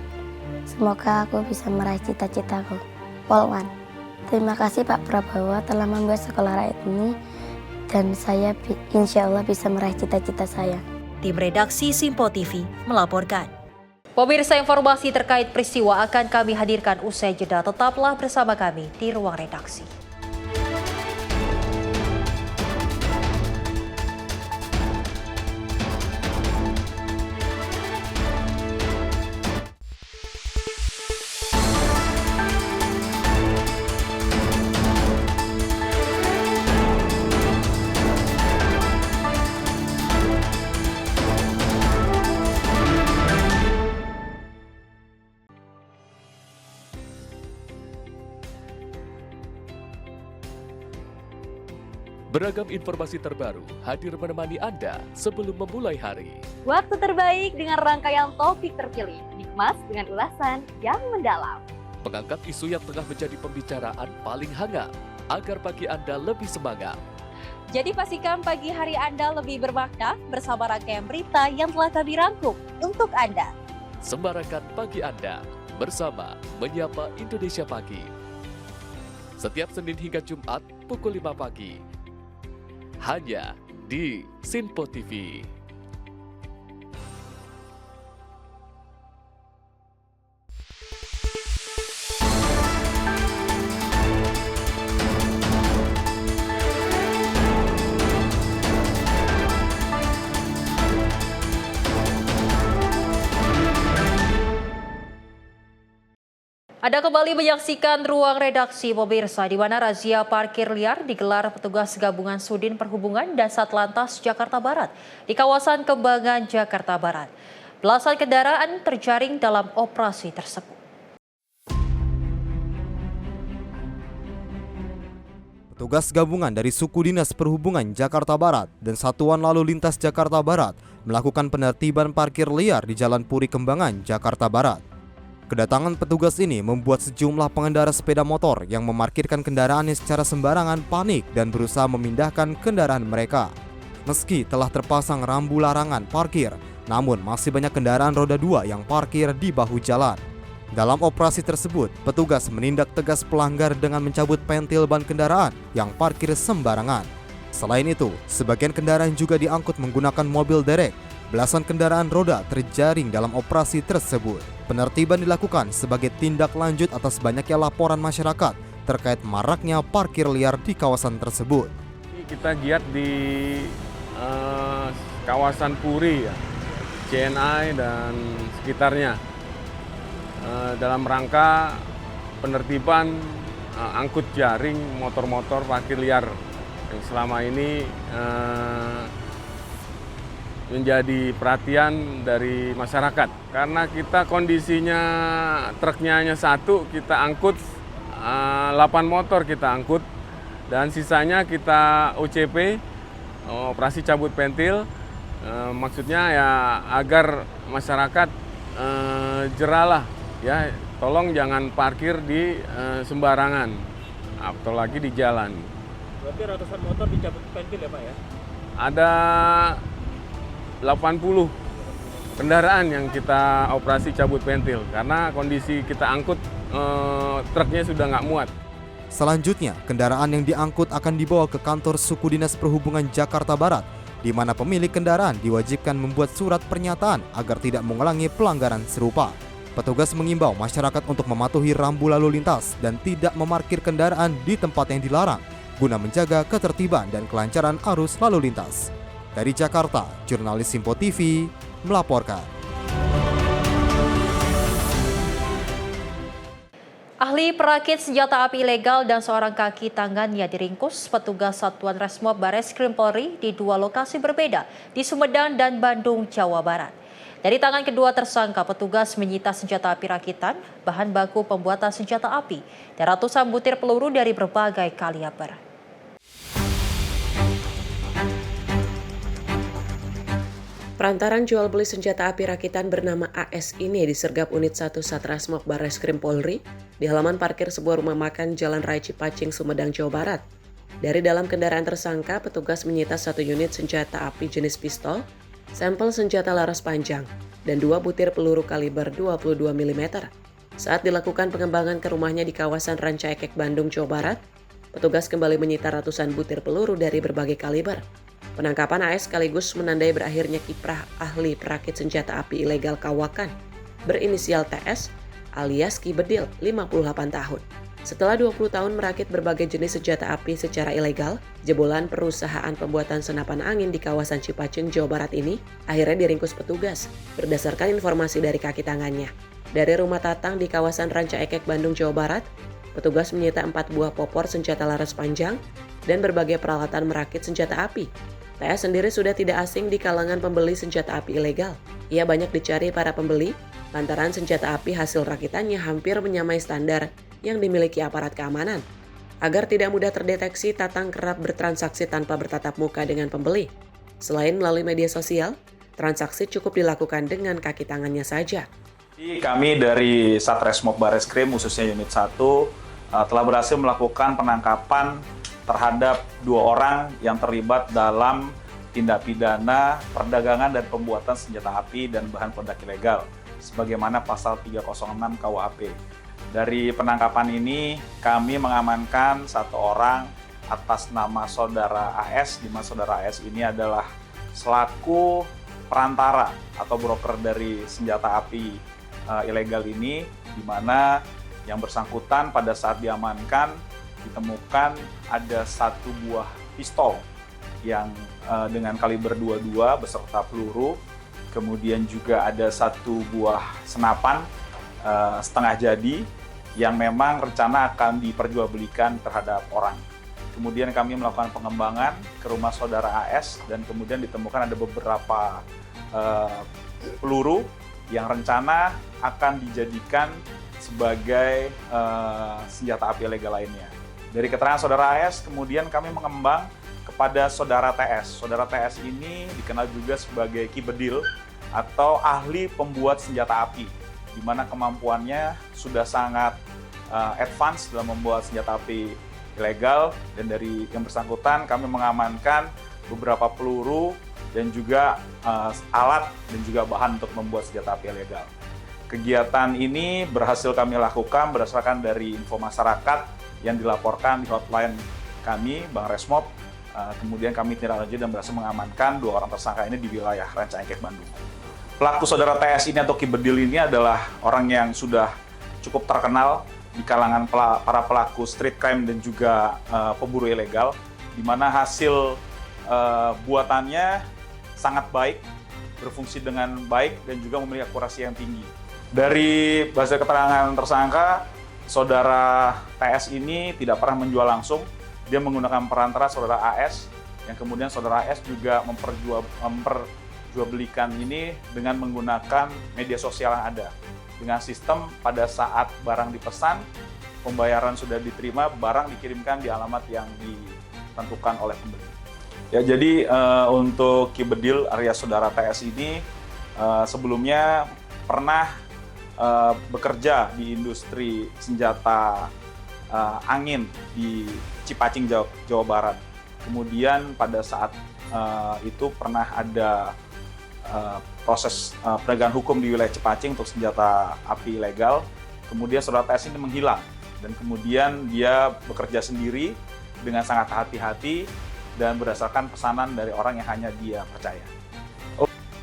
Semoga aku bisa meraih cita-citaku. Polwan. Terima kasih Pak Prabowo telah membuat sekolah rakyat ini dan saya insya Allah bisa meraih cita-cita saya. Tim redaksi Sinpo TV melaporkan. Pemirsa, informasi terkait peristiwa akan kami hadirkan usai jeda. Tetaplah bersama kami di ruang redaksi. Beragam informasi terbaru hadir menemani Anda sebelum memulai hari. Waktu terbaik dengan rangkaian topik terpilih, dikemas dengan ulasan yang mendalam. Mengangkat isu yang tengah menjadi pembicaraan paling hangat, agar pagi Anda lebih semangat. Jadi pastikan pagi hari Anda lebih bermakna bersama rangkaian berita yang telah kami rangkum untuk Anda. Sembarakan pagi Anda bersama Menyapa Indonesia Pagi. Setiap Senin hingga Jumat pukul 5 pagi. Hanya di Sinpo TV. Anda kembali menyaksikan ruang redaksi pemirsa, di mana razia parkir liar digelar petugas gabungan Sudin Perhubungan dan Satlantas Jakarta Barat di kawasan Kembangan, Jakarta Barat. Belasan kendaraan terjaring dalam operasi tersebut. Petugas gabungan dari Suku Dinas Perhubungan Jakarta Barat dan Satuan Lalu Lintas Jakarta Barat melakukan penertiban parkir liar di Jalan Puri Kembangan, Jakarta Barat. Kedatangan petugas ini membuat sejumlah pengendara sepeda motor yang memarkirkan kendaraannya secara sembarangan panik dan berusaha memindahkan kendaraan mereka. Meski telah terpasang rambu larangan parkir, namun masih banyak kendaraan roda 2 yang parkir di bahu jalan. Dalam operasi tersebut, petugas menindak tegas pelanggar dengan mencabut pentil ban kendaraan yang parkir sembarangan. Selain itu, sebagian kendaraan juga diangkut menggunakan mobil derek. Belasan kendaraan roda terjaring dalam operasi tersebut. Penertiban dilakukan sebagai tindak lanjut atas banyaknya laporan masyarakat terkait maraknya parkir liar di kawasan tersebut. Kita giat di kawasan Puri, ya, CNI dan sekitarnya. dalam rangka penertiban angkut jaring motor-motor parkir liar yang selama ini menjadi perhatian dari masyarakat. Karena kita kondisinya truknya hanya satu, kita angkut 8 motor kita angkut dan sisanya kita OCP, operasi cabut pentil. Maksudnya ya agar masyarakat jeralah ya, tolong jangan parkir di sembarangan, apalagi di jalan. Berarti ratusan motor dicabut pentil ya Pak ya? Ada 80 kendaraan yang kita operasi cabut pentil karena kondisi kita angkut truknya sudah nggak muat. Selanjutnya, kendaraan yang diangkut akan dibawa ke kantor Suku Dinas Perhubungan Jakarta Barat, di mana pemilik kendaraan diwajibkan membuat surat pernyataan agar tidak mengulangi pelanggaran serupa. Petugas mengimbau masyarakat untuk mematuhi rambu lalu lintas dan tidak memarkir kendaraan di tempat yang dilarang, guna menjaga ketertiban dan kelancaran arus lalu lintas. Dari Jakarta, jurnalis Simpo TV melaporkan. Ahli perakit senjata api ilegal dan seorang kaki tangannya diringkus petugas Satuan Resmob Bareskrim Polri di 2 lokasi berbeda di Sumedang dan Bandung, Jawa Barat. Dari tangan kedua tersangka, petugas menyita senjata api rakitan, bahan baku pembuatan senjata api, dan ratusan butir peluru dari berbagai kaliber. Perantaran jual beli senjata api rakitan bernama AS ini disergap unit 1 Satrasmob Bareskrim Polri di halaman parkir sebuah rumah makan Jalan Raya Cipacing, Sumedang, Jawa Barat. Dari dalam kendaraan tersangka, petugas menyita 1 unit senjata api jenis pistol, sampel senjata laras panjang, dan 2 butir peluru kaliber 22 mm. Saat dilakukan pengembangan ke rumahnya di kawasan Ranca Ekek, Bandung, Jawa Barat, petugas kembali menyita ratusan butir peluru dari berbagai kaliber. Penangkapan AS sekaligus menandai berakhirnya kiprah ahli perakit senjata api ilegal Kawakan berinisial TS alias Ki Bedil, 58 tahun. Setelah 20 tahun merakit berbagai jenis senjata api secara ilegal, jebolan perusahaan pembuatan senapan angin di kawasan Cipacing, Jawa Barat ini akhirnya diringkus petugas berdasarkan informasi dari kaki tangannya. Dari rumah Tatang di kawasan Ranca Ekek, Bandung, Jawa Barat, petugas menyita 4 buah popor senjata laras panjang dan berbagai peralatan merakit senjata api. TS sendiri sudah tidak asing di kalangan pembeli senjata api ilegal. Ia banyak dicari para pembeli lantaran senjata api hasil rakitannya hampir menyamai standar yang dimiliki aparat keamanan. Agar tidak mudah terdeteksi, Tatang kerap bertransaksi tanpa bertatap muka dengan pembeli. Selain melalui media sosial, transaksi cukup dilakukan dengan kaki tangannya saja. Kami dari Satreskrim Bareskrim, khususnya unit 1, telah berhasil melakukan penangkapan terhadap 2 orang yang terlibat dalam tindak pidana perdagangan dan pembuatan senjata api dan bahan peledak ilegal, sebagaimana pasal 306 KUHP. Dari penangkapan ini, kami mengamankan 1 orang atas nama saudara AS, di mana saudara AS ini adalah selaku perantara atau broker dari senjata api ilegal ini, di mana yang bersangkutan pada saat diamankan ditemukan ada 1 buah pistol yang dengan kaliber 22 beserta peluru, kemudian juga ada 1 buah senapan setengah jadi yang memang rencana akan diperjualbelikan terhadap orang. Kemudian kami melakukan pengembangan ke rumah saudara AS dan kemudian ditemukan ada beberapa peluru yang rencana akan dijadikan sebagai senjata api ilegal lainnya. Dari keterangan saudara AS, kemudian kami mengembang kepada saudara TS. Saudara TS ini dikenal juga sebagai Ki Bedil atau ahli pembuat senjata api, di mana kemampuannya sudah sangat advance dalam membuat senjata api ilegal. Dan dari yang bersangkutan kami mengamankan beberapa peluru dan juga alat dan juga bahan untuk membuat senjata api ilegal. Kegiatan ini berhasil kami lakukan berdasarkan dari info masyarakat yang dilaporkan di hotline kami, Bang Resmob. Kemudian kami tindak lanjut dan berhasil mengamankan 2 orang tersangka ini di wilayah Ranca Ekek, Bandung. Pelaku saudara TS ini atau Ki Bedil ini adalah orang yang sudah cukup terkenal di kalangan para pelaku street crime dan juga pemburu ilegal, di mana hasil buatannya sangat baik, berfungsi dengan baik, dan juga memiliki akurasi yang tinggi. Dari hasil keterangan tersangka, saudara TS ini tidak pernah menjual langsung. Dia menggunakan perantara saudara AS, yang kemudian saudara AS juga memperjualbelikan ini dengan menggunakan media sosial yang ada. Dengan sistem pada saat barang dipesan, pembayaran sudah diterima, barang dikirimkan di alamat yang ditentukan oleh pembeli. Ya, jadi untuk Ki Bedil alias saudara TS ini sebelumnya pernah bekerja di industri senjata angin di Cipacing, Jawa Barat. Kemudian pada saat itu pernah ada proses penegakan hukum di wilayah Cipacing untuk senjata api ilegal. Kemudian saudara TS ini menghilang dan kemudian dia bekerja sendiri dengan sangat hati-hati dan berdasarkan pesanan dari orang yang hanya dia percaya.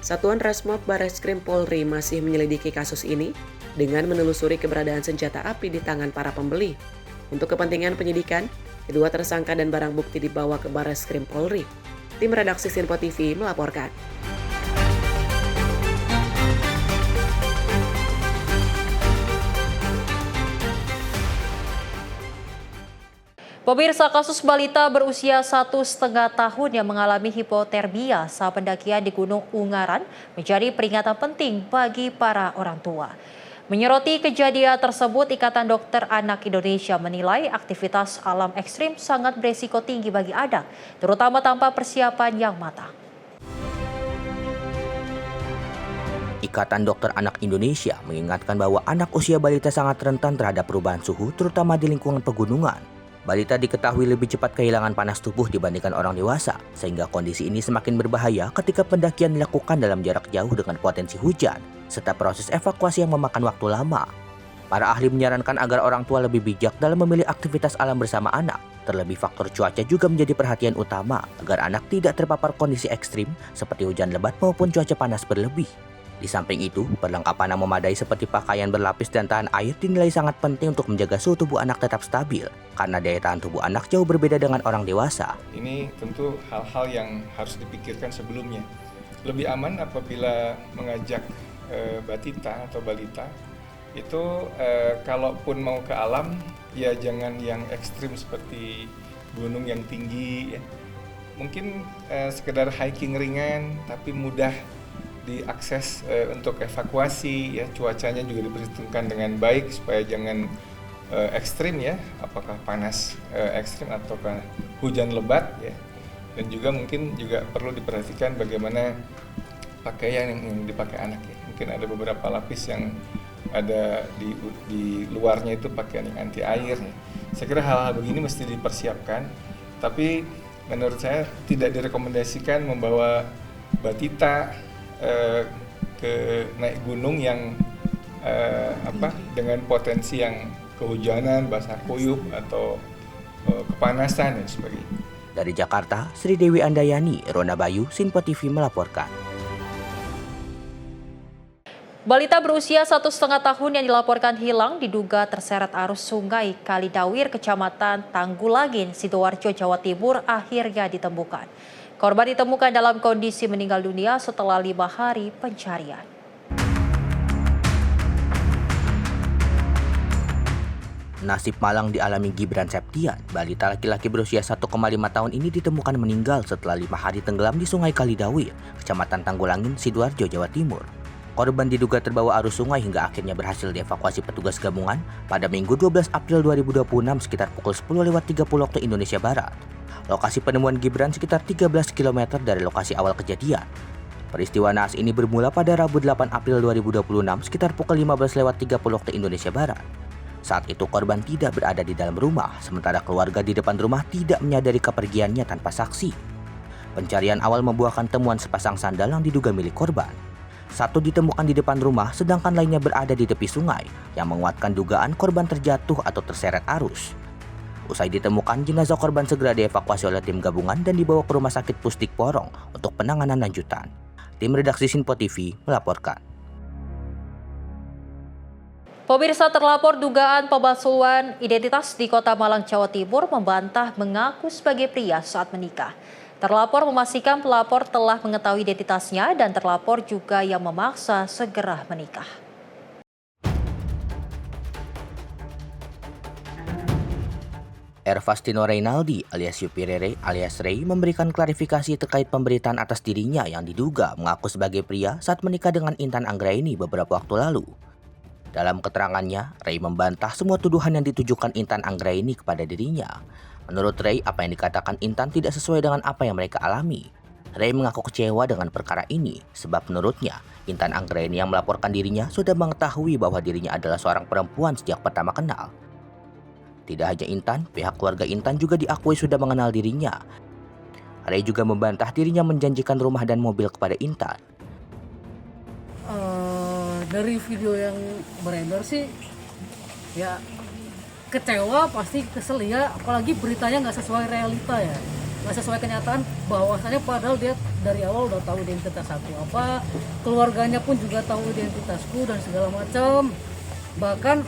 Satuan Resmob Barreskrim Polri masih menyelidiki kasus ini dengan menelusuri keberadaan senjata api di tangan para pembeli. Untuk kepentingan penyidikan, kedua tersangka dan barang bukti dibawa ke Barreskrim Polri. Tim redaksi Sinpo TV melaporkan. Pemirsa, kasus balita berusia 1,5 tahun yang mengalami hipotermia saat pendakian di Gunung Ungaran menjadi peringatan penting bagi para orang tua. Menyoroti kejadian tersebut, Ikatan Dokter Anak Indonesia menilai aktivitas alam ekstrim sangat beresiko tinggi bagi anak, terutama tanpa persiapan yang matang. Ikatan Dokter Anak Indonesia mengingatkan bahwa anak usia balita sangat rentan terhadap perubahan suhu, terutama di lingkungan pegunungan. Balita diketahui lebih cepat kehilangan panas tubuh dibandingkan orang dewasa, sehingga kondisi ini semakin berbahaya ketika pendakian dilakukan dalam jarak jauh dengan potensi hujan, serta proses evakuasi yang memakan waktu lama. Para ahli menyarankan agar orang tua lebih bijak dalam memilih aktivitas alam bersama anak. Terlebih faktor cuaca juga menjadi perhatian utama agar anak tidak terpapar kondisi ekstrim seperti hujan lebat maupun cuaca panas berlebih. Di samping itu, perlengkapan yang memadai seperti pakaian berlapis dan tahan air dinilai sangat penting untuk menjaga suhu tubuh anak tetap stabil, karena daya tahan tubuh anak jauh berbeda dengan orang dewasa. Ini tentu hal-hal yang harus dipikirkan sebelumnya. Lebih aman apabila mengajak batita atau balita, itu kalaupun mau ke alam, ya jangan yang ekstrim seperti gunung yang tinggi. Ya. Mungkin sekedar hiking ringan, tapi mudah diakses untuk evakuasi, ya cuacanya juga diperhitungkan dengan baik supaya jangan ekstrim ya, apakah panas ekstrim ataukah hujan lebat ya, dan juga mungkin juga perlu diperhatikan bagaimana pakaian yang dipakai anak ya. Mungkin ada beberapa lapis yang ada di luarnya itu pakaian yang anti air ya. Saya kira hal-hal begini mesti dipersiapkan, tapi menurut saya tidak direkomendasikan membawa batita ke naik gunung yang dengan potensi yang kehujanan, basah kuyup atau kepanasan dan sebagainya. Dari Jakarta, Sri Dewi Andayani, Rona Bayu, Sinpo TV melaporkan. Balita berusia 1,5 tahun yang dilaporkan hilang diduga terseret arus sungai Kalidawir, Kecamatan Tanggulangin, Sidoarjo, Jawa Timur akhirnya ditemukan. Korban ditemukan dalam kondisi meninggal dunia setelah 5 hari pencarian. Nasib malang dialami Gibran Septian. Balita laki-laki berusia 1,5 tahun ini ditemukan meninggal setelah 5 hari tenggelam di Sungai Kalidawir, Kecamatan Tanggulangin, Sidoarjo, Jawa Timur. Korban diduga terbawa arus sungai hingga akhirnya berhasil dievakuasi petugas gabungan pada Minggu 12 April 2026 sekitar pukul 10.30 waktu Indonesia Barat. Lokasi penemuan Gibran sekitar 13 km dari lokasi awal kejadian. Peristiwa naas ini bermula pada Rabu 8 April 2026 sekitar pukul 15.30 waktu Indonesia Barat. Saat itu korban tidak berada di dalam rumah, sementara keluarga di depan rumah tidak menyadari kepergiannya tanpa saksi. Pencarian awal membuahkan temuan sepasang sandal yang diduga milik korban. Satu ditemukan di depan rumah, sedangkan lainnya berada di tepi sungai, yang menguatkan dugaan korban terjatuh atau terseret arus. Usai ditemukan, jenazah korban segera dievakuasi oleh tim gabungan dan dibawa ke Rumah Sakit Pusdik Porong untuk penanganan lanjutan. Tim redaksi Sinpo TV melaporkan. Pemirsa, terlapor dugaan pemalsuan identitas di Kota Malang, Jawa Timur membantah mengaku sebagai pria saat menikah. Terlapor memastikan pelapor telah mengetahui identitasnya dan terlapor juga yang memaksa segera menikah. Ervastino Reynaldi alias Yupirere alias Ray memberikan klarifikasi terkait pemberitaan atas dirinya yang diduga mengaku sebagai pria saat menikah dengan Intan Anggraini beberapa waktu lalu. Dalam keterangannya, Ray membantah semua tuduhan yang ditujukan Intan Anggraini kepada dirinya. Menurut Ray, apa yang dikatakan Intan tidak sesuai dengan apa yang mereka alami. Ray mengaku kecewa dengan perkara ini, sebab menurutnya, Intan Anggraini yang melaporkan dirinya sudah mengetahui bahwa dirinya adalah seorang perempuan sejak pertama kenal. Tidak hanya Intan, pihak keluarga Intan juga diakui sudah mengenal dirinya. Ray juga membantah dirinya menjanjikan rumah dan mobil kepada Intan. Dari video yang beredar sih, ya kecewa, pasti kesel ya, apalagi beritanya nggak sesuai realita ya, nggak sesuai kenyataan, bahwasanya padahal dia dari awal udah tahu identitas aku apa, keluarganya pun juga tahu identitasku dan segala macam, bahkan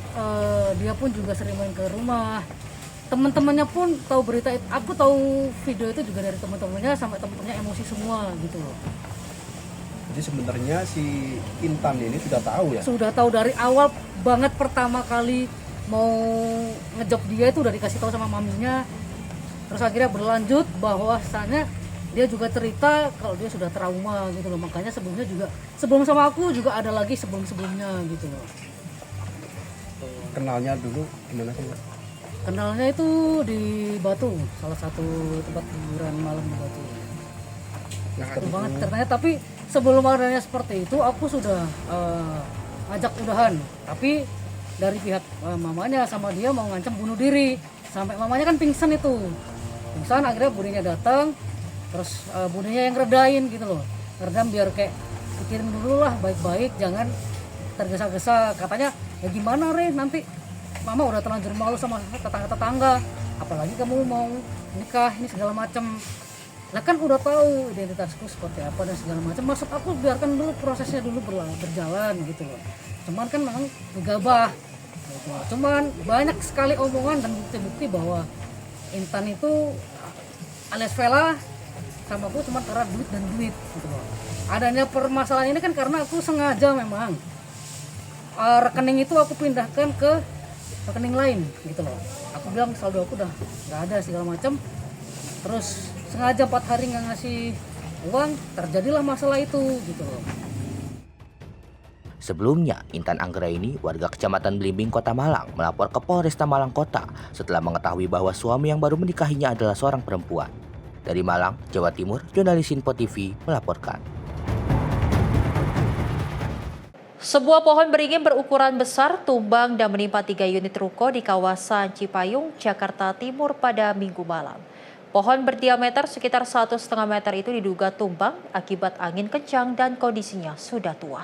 dia pun juga sering main ke rumah, teman-temannya pun tahu berita itu, aku tahu video itu juga dari teman-temannya, sampai teman-temannya emosi semua gitu loh. Jadi sebenarnya si Intan ini sudah tahu ya? Sudah tahu dari awal banget, pertama kali mau ngejob dia itu udah dikasih tahu sama maminya. Terus akhirnya berlanjut bahwasannya dia juga cerita kalau dia sudah trauma gitu loh. Makanya sebelumnya juga, sebelum sama aku juga ada lagi sebelum-sebelumnya gitu loh. Kenalnya dulu gimana sih? Kenalnya itu di Batu, salah satu tempat hiburan malam di Batu. Seru banget ceritanya, tapi sebelum adanya seperti itu aku sudah ajak udahan, tapi dari pihak mamanya sama dia mau ngancam bunuh diri, sampai mamanya kan pingsan, akhirnya buninya datang, terus buninya yang ngeredain gitu loh, ngeredam biar kayak pikirin dulu lah baik-baik, jangan tergesa-gesa, katanya ya gimana Re, nanti mama udah terlanjur malu sama tetangga-tetangga, apalagi kamu mau nikah ini segala macam. Lah kan udah tahu identitasku seperti apa dan segala macam. Maksud aku biarkan dulu prosesnya dulu berjalan gitu loh. Cuman kan memang gegabah. Gitu. Cuman banyak sekali omongan dan bukti-bukti bahwa Intan itu alias Vela sama aku cuma karena duit dan duit gitu loh. Adanya permasalahan ini kan karena aku sengaja memang rekening itu aku pindahkan ke rekening lain gitu loh. Aku bilang saldo aku udah nggak ada segala macam. Terus sengaja 4 hari nggak ngasih uang, terjadilah masalah itu gitu loh. Sebelumnya, Intan Anggraini, warga Kecamatan Belimbing, Kota Malang, melapor ke Polresta Malang Kota setelah mengetahui bahwa suami yang baru menikahinya adalah seorang perempuan. Dari Malang, Jawa Timur, jurnalis Info TV melaporkan. Sebuah pohon beringin berukuran besar tumbang dan menimpa 3 unit ruko di kawasan Cipayung, Jakarta Timur pada Minggu malam. Pohon berdiameter sekitar 1,5 meter itu diduga tumbang akibat angin kencang dan kondisinya sudah tua.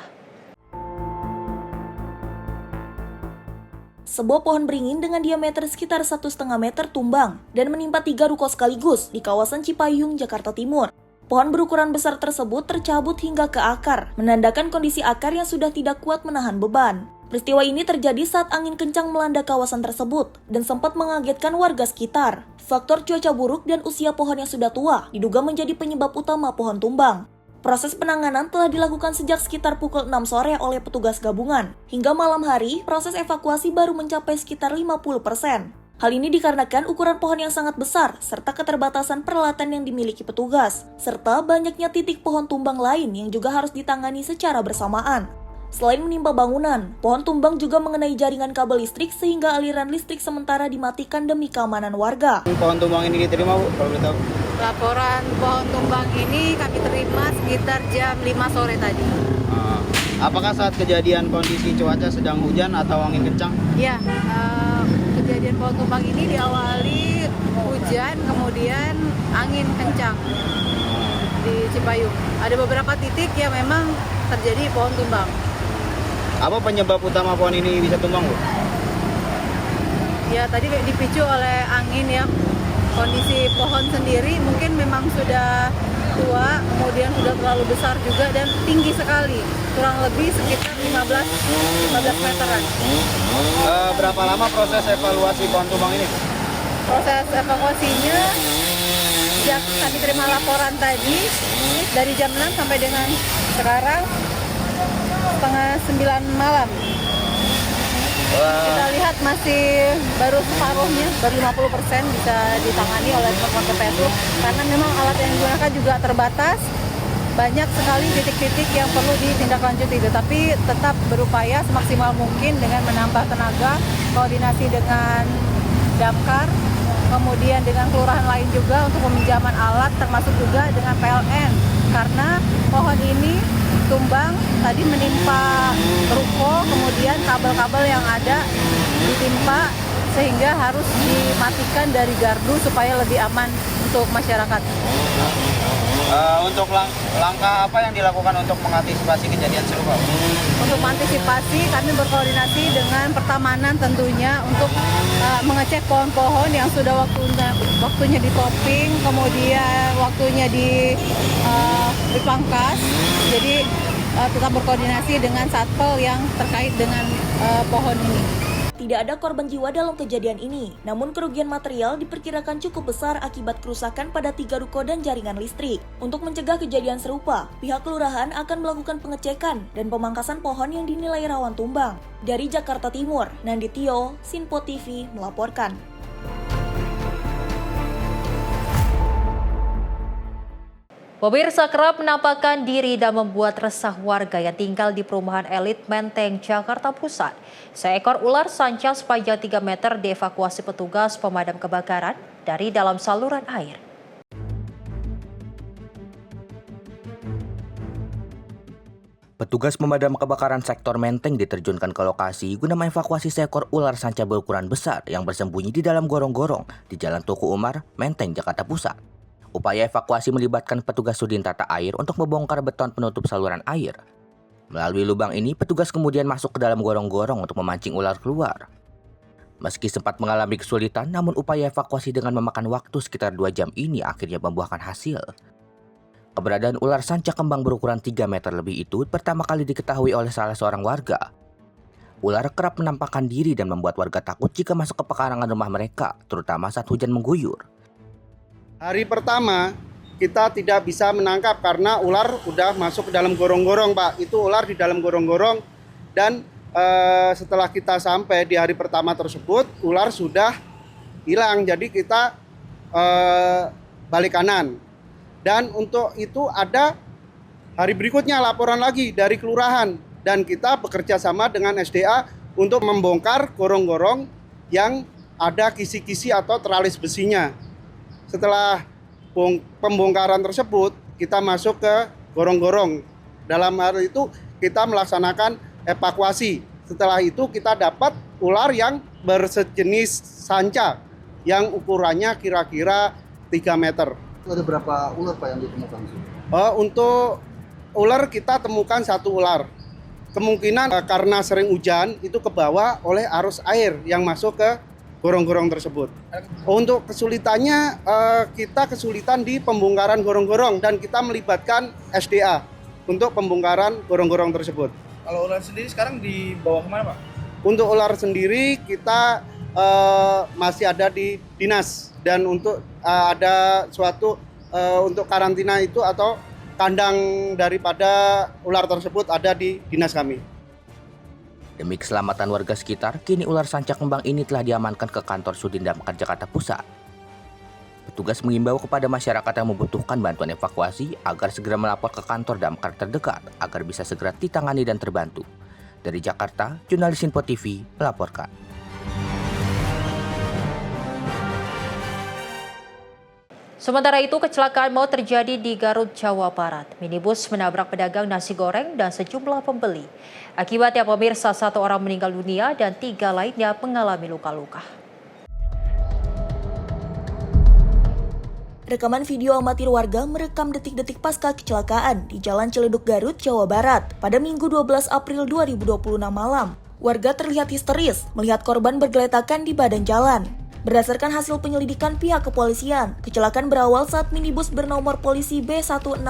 Sebuah pohon beringin dengan diameter sekitar 1,5 meter tumbang dan menimpa 3 ruko sekaligus di kawasan Cipayung, Jakarta Timur. Pohon berukuran besar tersebut tercabut hingga ke akar, menandakan kondisi akar yang sudah tidak kuat menahan beban. Peristiwa ini terjadi saat angin kencang melanda kawasan tersebut dan sempat mengagetkan warga sekitar. Faktor cuaca buruk dan usia pohon yang sudah tua diduga menjadi penyebab utama pohon tumbang. Proses penanganan telah dilakukan sejak sekitar pukul 6 sore oleh petugas gabungan. Hingga malam hari, proses evakuasi baru mencapai sekitar 50%. Hal ini dikarenakan ukuran pohon yang sangat besar, serta keterbatasan peralatan yang dimiliki petugas, serta banyaknya titik pohon tumbang lain yang juga harus ditangani secara bersamaan. Selain menimpa bangunan, pohon tumbang juga mengenai jaringan kabel listrik sehingga aliran listrik sementara dimatikan demi keamanan warga. Pohon tumbang ini diterima, Bu, kalau boleh tahu? Laporan pohon tumbang ini kami terima sekitar jam 5 sore tadi. Apakah saat kejadian kondisi cuaca sedang hujan atau angin kencang? Ya, kejadian pohon tumbang ini diawali hujan, kemudian angin kencang di Cipayung. Ada beberapa titik yang memang terjadi pohon tumbang. Apa penyebab utama pohon ini bisa tumbang, Bu? Ya, tadi dipicu oleh angin ya. Kondisi pohon sendiri mungkin memang sudah tua, kemudian sudah terlalu besar juga dan tinggi sekali. Kurang lebih sekitar 15 meteran. Berapa lama proses evaluasi pohon tumbang ini? Proses evakuasinya sejak kami terima laporan tadi dari jam 6 sampai dengan sekarang 8:30 malam. Kita lihat lihat masih baru separuhnya, baru 50% bisa ditangani oleh teman PPSU karena memang alat yang digunakan juga terbatas. Banyak sekali titik-titik yang perlu ditindaklanjuti, tetapi tetap berupaya semaksimal mungkin dengan menambah tenaga, koordinasi dengan Damkar, kemudian dengan kelurahan lain juga untuk peminjaman alat, termasuk juga dengan PLN. Karena pohon ini tumbang, tadi menimpa ruko, kemudian kabel-kabel yang ada ditimpa, sehingga harus dimatikan dari gardu supaya lebih aman untuk masyarakat. Untuk langkah apa yang dilakukan untuk mengantisipasi kejadian serupa? Untuk mengantisipasi, kami berkoordinasi dengan Pertamanan tentunya untuk mengecek pohon-pohon yang sudah waktunya ditoping, kemudian waktunya dipangkas. Jadi tetap berkoordinasi dengan Satpol yang terkait dengan pohon ini. Tidak ada korban jiwa dalam kejadian ini, namun kerugian material diperkirakan cukup besar akibat kerusakan pada 3 ruko dan jaringan listrik. Untuk mencegah kejadian serupa, pihak kelurahan akan melakukan pengecekan dan pemangkasan pohon yang dinilai rawan tumbang. Dari Jakarta Timur, Nanditio, Sinpo TV melaporkan. Pemirsa, kerap menampakkan diri dan membuat resah warga yang tinggal di perumahan elit Menteng, Jakarta Pusat. Seekor ular sanca sepanjang 3 meter dievakuasi petugas pemadam kebakaran dari dalam saluran air. Petugas pemadam kebakaran sektor Menteng diterjunkan ke lokasi guna mengevakuasi seekor ular sanca berukuran besar yang bersembunyi di dalam gorong-gorong di Jalan Tuku Umar, Menteng, Jakarta Pusat. Upaya evakuasi melibatkan petugas Sudin Tata Air untuk membongkar beton penutup saluran air. Melalui lubang ini, petugas kemudian masuk ke dalam gorong-gorong untuk memancing ular keluar. Meski sempat mengalami kesulitan, namun upaya evakuasi dengan memakan waktu sekitar 2 jam ini akhirnya membuahkan hasil. Keberadaan ular sanca kembang berukuran 3 meter lebih itu pertama kali diketahui oleh salah seorang warga. Ular kerap menampakkan diri dan membuat warga takut jika masuk ke pekarangan rumah mereka, terutama saat hujan mengguyur. Hari pertama kita tidak bisa menangkap karena ular udah masuk ke dalam gorong-gorong, Pak. Itu ular di dalam gorong-gorong dan setelah kita sampai di hari pertama tersebut, ular sudah hilang. Jadi kita balik kanan. Dan untuk itu ada hari berikutnya laporan lagi dari kelurahan dan kita bekerja sama dengan SDA untuk membongkar gorong-gorong yang ada kisi-kisi atau teralis besinya. Setelah pembongkaran tersebut, kita masuk ke gorong-gorong. Dalam hal itu, kita melaksanakan evakuasi. Setelah itu, kita dapat ular yang bersejenis sanca, yang ukurannya kira-kira 3 meter. Ada berapa ular, Pak, yang ditemukan? Untuk ular, kita temukan 1 ular. Kemungkinan karena sering hujan, itu kebawa oleh arus air yang masuk ke gorong-gorong tersebut. Untuk kesulitannya, kita kesulitan di pembongkaran gorong-gorong dan kita melibatkan SDA untuk pembongkaran gorong-gorong tersebut. Kalau ular sendiri sekarang dibawa kemana, Pak? Untuk ular sendiri kita masih ada di dinas dan untuk ada suatu untuk karantina itu atau kandang daripada ular tersebut ada di dinas kami. Demi keselamatan warga sekitar, kini ular sanca kembang ini telah diamankan ke kantor Sudin Damkar Jakarta Pusat. Petugas mengimbau kepada masyarakat yang membutuhkan bantuan evakuasi agar segera melapor ke kantor Damkar terdekat agar bisa segera ditangani dan terbantu. Dari Jakarta, jurnalis Sinpo TV melaporkan. Sementara itu, kecelakaan maut terjadi di Garut, Jawa Barat. Minibus menabrak pedagang nasi goreng dan sejumlah pembeli. Akibatnya, pemirsa, 1 orang meninggal dunia dan 3 lainnya mengalami luka-luka. Rekaman video amatir warga merekam detik-detik pasca kecelakaan di Jalan Ciledug, Garut, Jawa Barat pada Minggu 12 April 2026 malam. Warga terlihat histeris melihat korban bergeletakan di badan jalan. Berdasarkan hasil penyelidikan pihak kepolisian, kecelakaan berawal saat minibus bernomor polisi B1656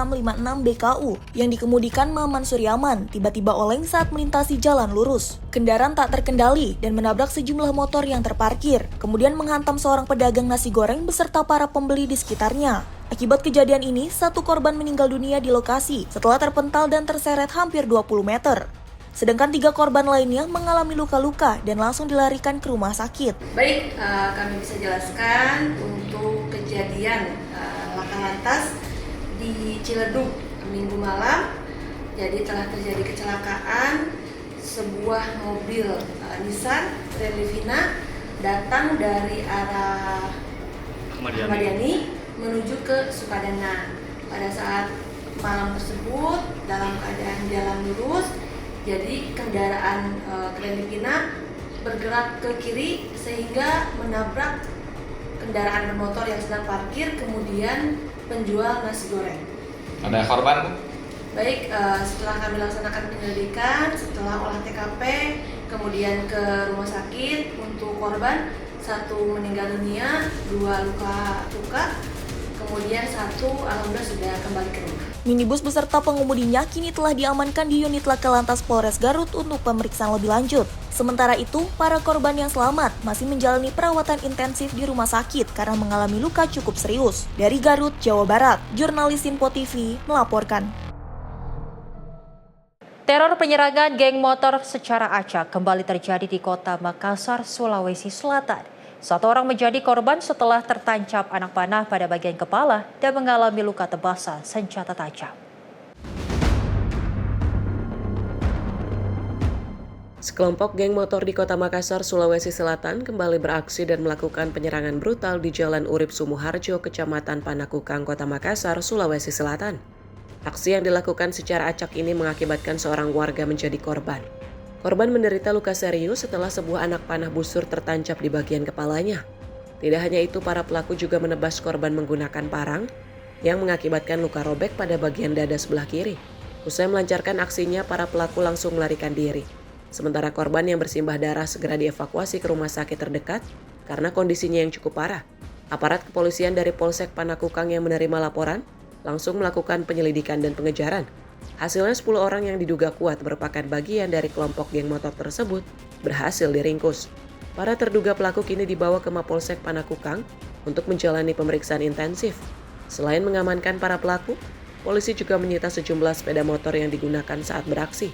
BKU yang dikemudikan Maman Suryaman tiba-tiba oleng saat melintasi jalan lurus. Kendaraan tak terkendali dan menabrak sejumlah motor yang terparkir, kemudian menghantam seorang pedagang nasi goreng beserta para pembeli di sekitarnya. Akibat kejadian ini, 1 korban meninggal dunia di lokasi setelah terpental dan terseret hampir 20 meter. Sedangkan 3 korban lainnya mengalami luka-luka dan langsung dilarikan ke rumah sakit. Baik, kami bisa jelaskan untuk kejadian laka lantas di Ciledug Minggu malam. Jadi telah terjadi kecelakaan, sebuah mobil Nissan Relivina datang dari arah Ahmadiani menuju ke Sukadana. Pada saat malam tersebut dalam keadaan jalan lurus, jadi kendaraan Relivina bergerak ke kiri sehingga menabrak kendaraan bermotor yang sedang parkir, kemudian penjual nasi goreng. Ada korban? Baik, setelah kami laksanakan penyelidikan, setelah olah TKP, kemudian ke rumah sakit untuk korban, 1 meninggal dunia, 2 luka-luka, kemudian 1 alhamdulillah sudah kembali ke rumah. Minibus beserta pengemudinya kini telah diamankan di unit Laka Lantas Polres Garut untuk pemeriksaan lebih lanjut. Sementara itu, para korban yang selamat masih menjalani perawatan intensif di rumah sakit karena mengalami luka cukup serius. Dari Garut, Jawa Barat, jurnalis Info TV melaporkan. Teror penyerangan geng motor secara acak kembali terjadi di kota Makassar, Sulawesi Selatan. 1 orang menjadi korban setelah tertancap anak panah pada bagian kepala dan mengalami luka tebasan senjata tajam. Sekelompok geng motor di kota Makassar, Sulawesi Selatan kembali beraksi dan melakukan penyerangan brutal di Jalan Urip Sumuharjo, Kecamatan Panakukang, Kota Makassar, Sulawesi Selatan. Aksi yang dilakukan secara acak ini mengakibatkan seorang warga menjadi korban. Korban menderita luka serius setelah sebuah anak panah busur tertancap di bagian kepalanya. Tidak hanya itu, para pelaku juga menebas korban menggunakan parang yang mengakibatkan luka robek pada bagian dada sebelah kiri. Usai melancarkan aksinya, para pelaku langsung melarikan diri. Sementara korban yang bersimbah darah segera dievakuasi ke rumah sakit terdekat karena kondisinya yang cukup parah. Aparat kepolisian dari Polsek Panakukang yang menerima laporan langsung melakukan penyelidikan dan pengejaran. Hasilnya 10 orang yang diduga kuat merupakan bagian dari kelompok geng motor tersebut berhasil diringkus. Para terduga pelaku kini dibawa ke Mapolsek Panakukang untuk menjalani pemeriksaan intensif. Selain mengamankan para pelaku, polisi juga menyita sejumlah sepeda motor yang digunakan saat beraksi.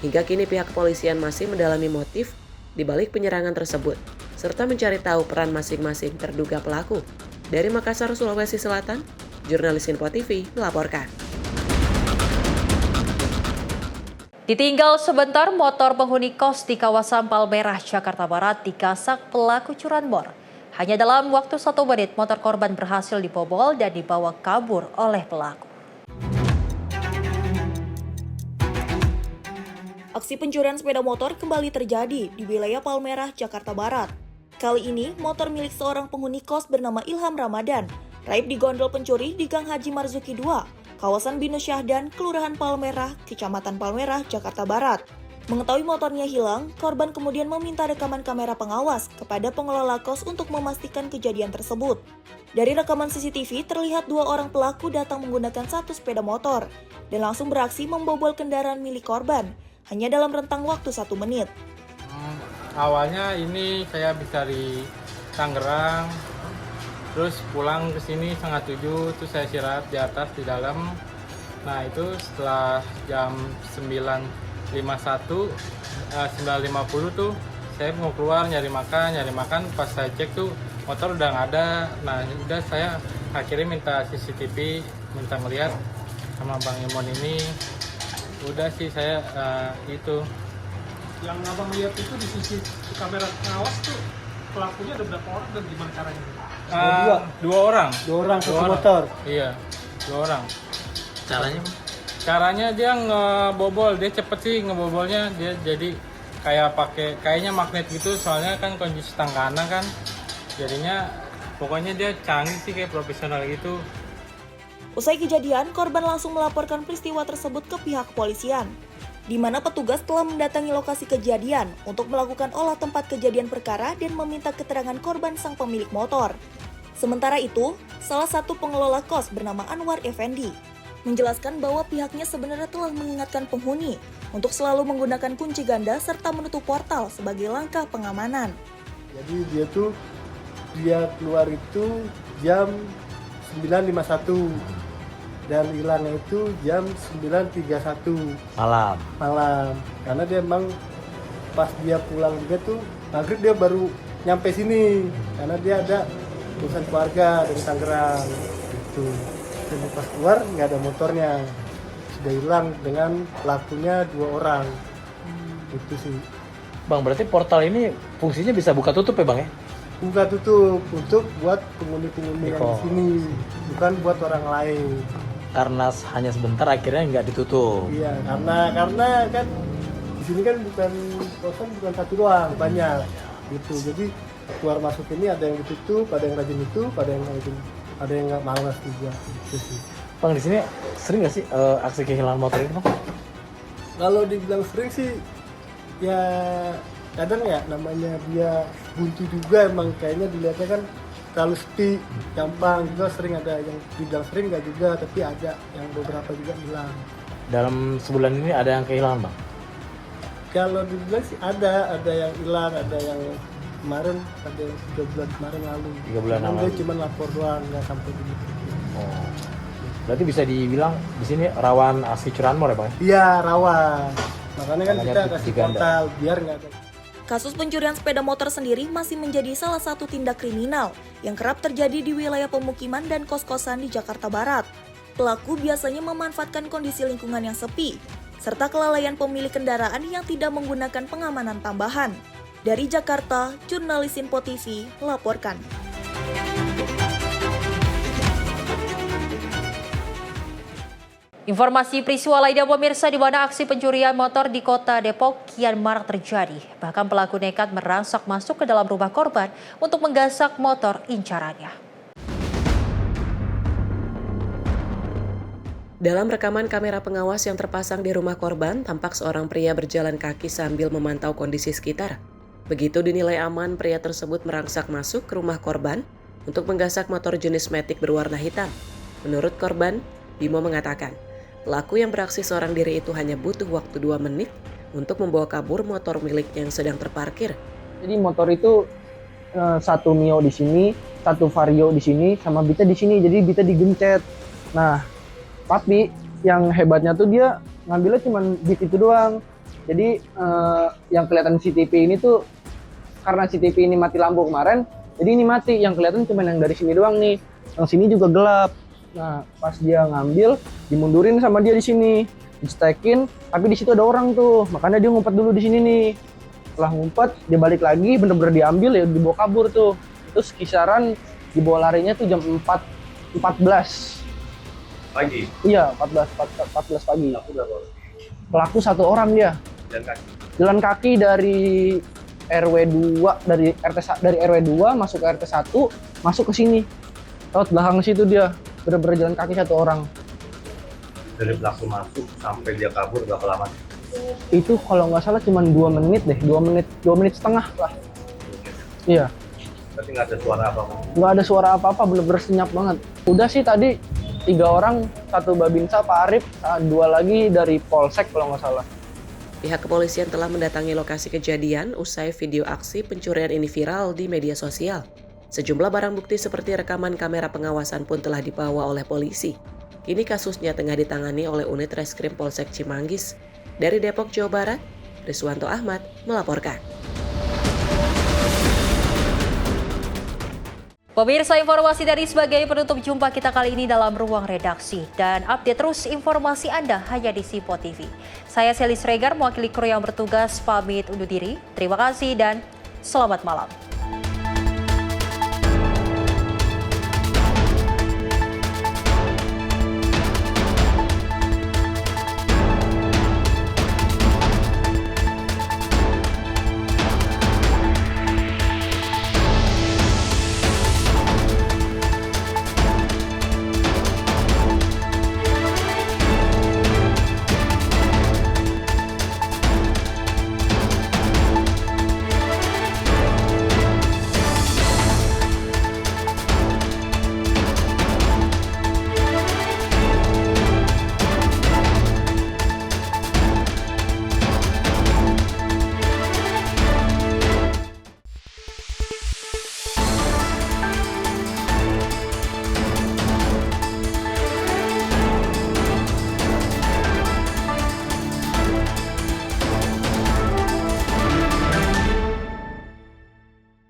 Hingga kini pihak kepolisian masih mendalami motif di balik penyerangan tersebut, serta mencari tahu peran masing-masing terduga pelaku. Dari Makassar, Sulawesi Selatan, jurnalis Info TV melaporkan. Ditinggal sebentar, motor penghuni kos di kawasan Palmerah, Jakarta Barat digasak pelaku curanmor. Hanya dalam waktu 1 menit, motor korban berhasil dibobol dan dibawa kabur oleh pelaku. Aksi pencurian sepeda motor kembali terjadi di wilayah Palmerah, Jakarta Barat. Kali ini, motor milik seorang penghuni kos bernama Ilham Ramadan raib digondol pencuri di Gang Haji Marzuki 2, kawasan Binus Syahdan, Kelurahan Palmerah, Kecamatan Palmerah, Jakarta Barat. Mengetahui motornya hilang, korban kemudian meminta rekaman kamera pengawas kepada pengelola kos untuk memastikan kejadian tersebut. Dari rekaman CCTV, terlihat 2 orang pelaku datang menggunakan 1 sepeda motor dan langsung beraksi membobol kendaraan milik korban, hanya dalam rentang waktu 1 menit. Awalnya ini saya habis dari Tangerang, terus pulang ke sini 6:30, terus saya istirahat di atas di dalam. Nah itu setelah jam 9.51, 9.50 tuh saya mau keluar nyari makan. Pas saya cek tuh motor udah nggak ada. Nah udah saya akhirnya minta CCTV, minta melihat sama Bang Imon ini. Udah sih saya itu. Yang abang lihat itu di sisi kamera pengawas tuh pelakunya ada berapa orang dan gimana caranya? 2 orang. 2 orang satu motor. Iya, 2 orang. Caranya dia ngebobol, dia cepet sih ngebobolnya. Dia jadi kayak kayaknya magnet gitu, soalnya kan kondisi tangkana kan. Jadinya pokoknya dia canggih sih, kayak profesional gitu. Usai kejadian, korban langsung melaporkan peristiwa tersebut ke pihak kepolisian, di mana petugas telah mendatangi lokasi kejadian untuk melakukan olah tempat kejadian perkara dan meminta keterangan korban sang pemilik motor. Sementara itu, salah satu pengelola kos bernama Anwar Effendi menjelaskan bahwa pihaknya sebenarnya telah mengingatkan penghuni untuk selalu menggunakan kunci ganda serta menutup portal sebagai langkah pengamanan. Jadi dia keluar itu jam 9.51. dan hilangnya itu jam 9.31 malam. Karena dia emang pas dia pulang juga tuh maghrib dia baru nyampe sini karena dia ada urusan keluarga dari Tangerang gitu. Dan pas keluar nggak ada motornya, sudah hilang dengan pelakunya 2 orang. Itu sih. Bang, berarti portal ini fungsinya bisa buka tutup ya Bang ya? Buka tutup untuk buat penghuni-penghuni yang di sini, bukan buat orang lain. Karena hanya sebentar akhirnya nggak ditutup. Iya, karena kan di sini kan bukan kosan bukan satu doang, banyak gitu. Jadi keluar masuk ini ada yang ditutup, ada yang rajin itu, ada yang nggak malas juga gitu sih. Bang, di sini sering nggak sih aksi kehilangan motor ini Bang? Kalau dibilang sering sih ya kadang ya namanya dia buntu juga, emang kayaknya dilihatnya kan terlalu sepi, gampang juga. Sering ada yang dibilang sering nggak juga, tapi ada yang beberapa juga hilang. Dalam sebulan ini ada yang kehilangan Bang? Kalau dibilang sih ada yang hilang, ada yang kemarin, ada yang 3 bulan kemarin lalu. 3 bulan lalu. Dia cuma lapor doang, nggak sampai begitu. Oh. Berarti bisa dibilang di sini rawan aksi curanmor ya Bang? Iya, rawan. Makanya kan kita kasih portal biar nggak ada. Kasus pencurian sepeda motor sendiri masih menjadi salah satu tindak kriminal yang kerap terjadi di wilayah pemukiman dan kos-kosan di Jakarta Barat. Pelaku biasanya memanfaatkan kondisi lingkungan yang sepi, serta kelalaian pemilik kendaraan yang tidak menggunakan pengamanan tambahan. Dari Jakarta, jurnalis Info TV melaporkan. Informasi peristiwa lainnya pemirsa, di mana aksi pencurian motor di kota Depok kian marak terjadi. Bahkan pelaku nekat merangsak masuk ke dalam rumah korban untuk menggasak motor incarannya. Dalam rekaman kamera pengawas yang terpasang di rumah korban, tampak seorang pria berjalan kaki sambil memantau kondisi sekitar. Begitu dinilai aman, pria tersebut merangsak masuk ke rumah korban untuk menggasak motor jenis Matic berwarna hitam. Menurut korban, Bimo mengatakan, pelaku yang beraksi seorang diri itu hanya butuh waktu 2 menit untuk membawa kabur motor miliknya yang sedang terparkir. Jadi motor itu satu Mio di sini, satu Vario di sini, sama Bita di sini. Jadi Bita digencet. Nah, tapi yang hebatnya tuh dia ngambilnya cuma Beat itu doang. Jadi yang kelihatan CCTV ini tuh karena CCTV ini mati lampu kemarin, jadi ini mati. Yang kelihatan cuma yang dari sini doang nih. Yang sini juga gelap. Nah, pas dia ngambil, dimundurin sama dia di sini, di-stackin, tapi di situ ada orang tuh, makanya dia ngumpet dulu di sini nih. Setelah ngumpet, dia balik lagi, bener-bener diambil ya, dibawa kabur tuh. Terus kisaran dibawa larinya tuh jam 14 pagi. Iya, 14 pagi. Pelaku 1 orang dia. Jalan kaki dari RW 2, dari RW 2 masuk ke RT 1, masuk ke sini. Lewat belakang situ dia. Bener-bener jalan kaki 1 orang. Dari pelaku masuk sampai dia kabur berapa lama? Itu kalau nggak salah cuma 2 menit deh, 2 menit setengah lah. Iya. Berarti nggak ada suara apa-apa? Nggak ada suara apa-apa, bener-bener senyap banget. Udah sih tadi 3 orang, 1 Babinsa, Pak Arif, 2 lagi dari Polsek kalau nggak salah. Pihak kepolisian telah mendatangi lokasi kejadian usai video aksi pencurian ini viral di media sosial. Sejumlah barang bukti seperti rekaman kamera pengawasan pun telah dibawa oleh polisi. Kini kasusnya tengah ditangani oleh unit Reskrim Polsek Cimanggis. Dari Depok, Jawa Barat, Riswanto Ahmad melaporkan. Pemirsa, informasi dari sebagai penutup jumpa kita kali ini dalam Ruang Redaksi. Dan update terus informasi Anda hanya di Info TV. Saya Selis Regar, mewakili kru yang bertugas, pamit undur diri. Terima kasih dan selamat malam.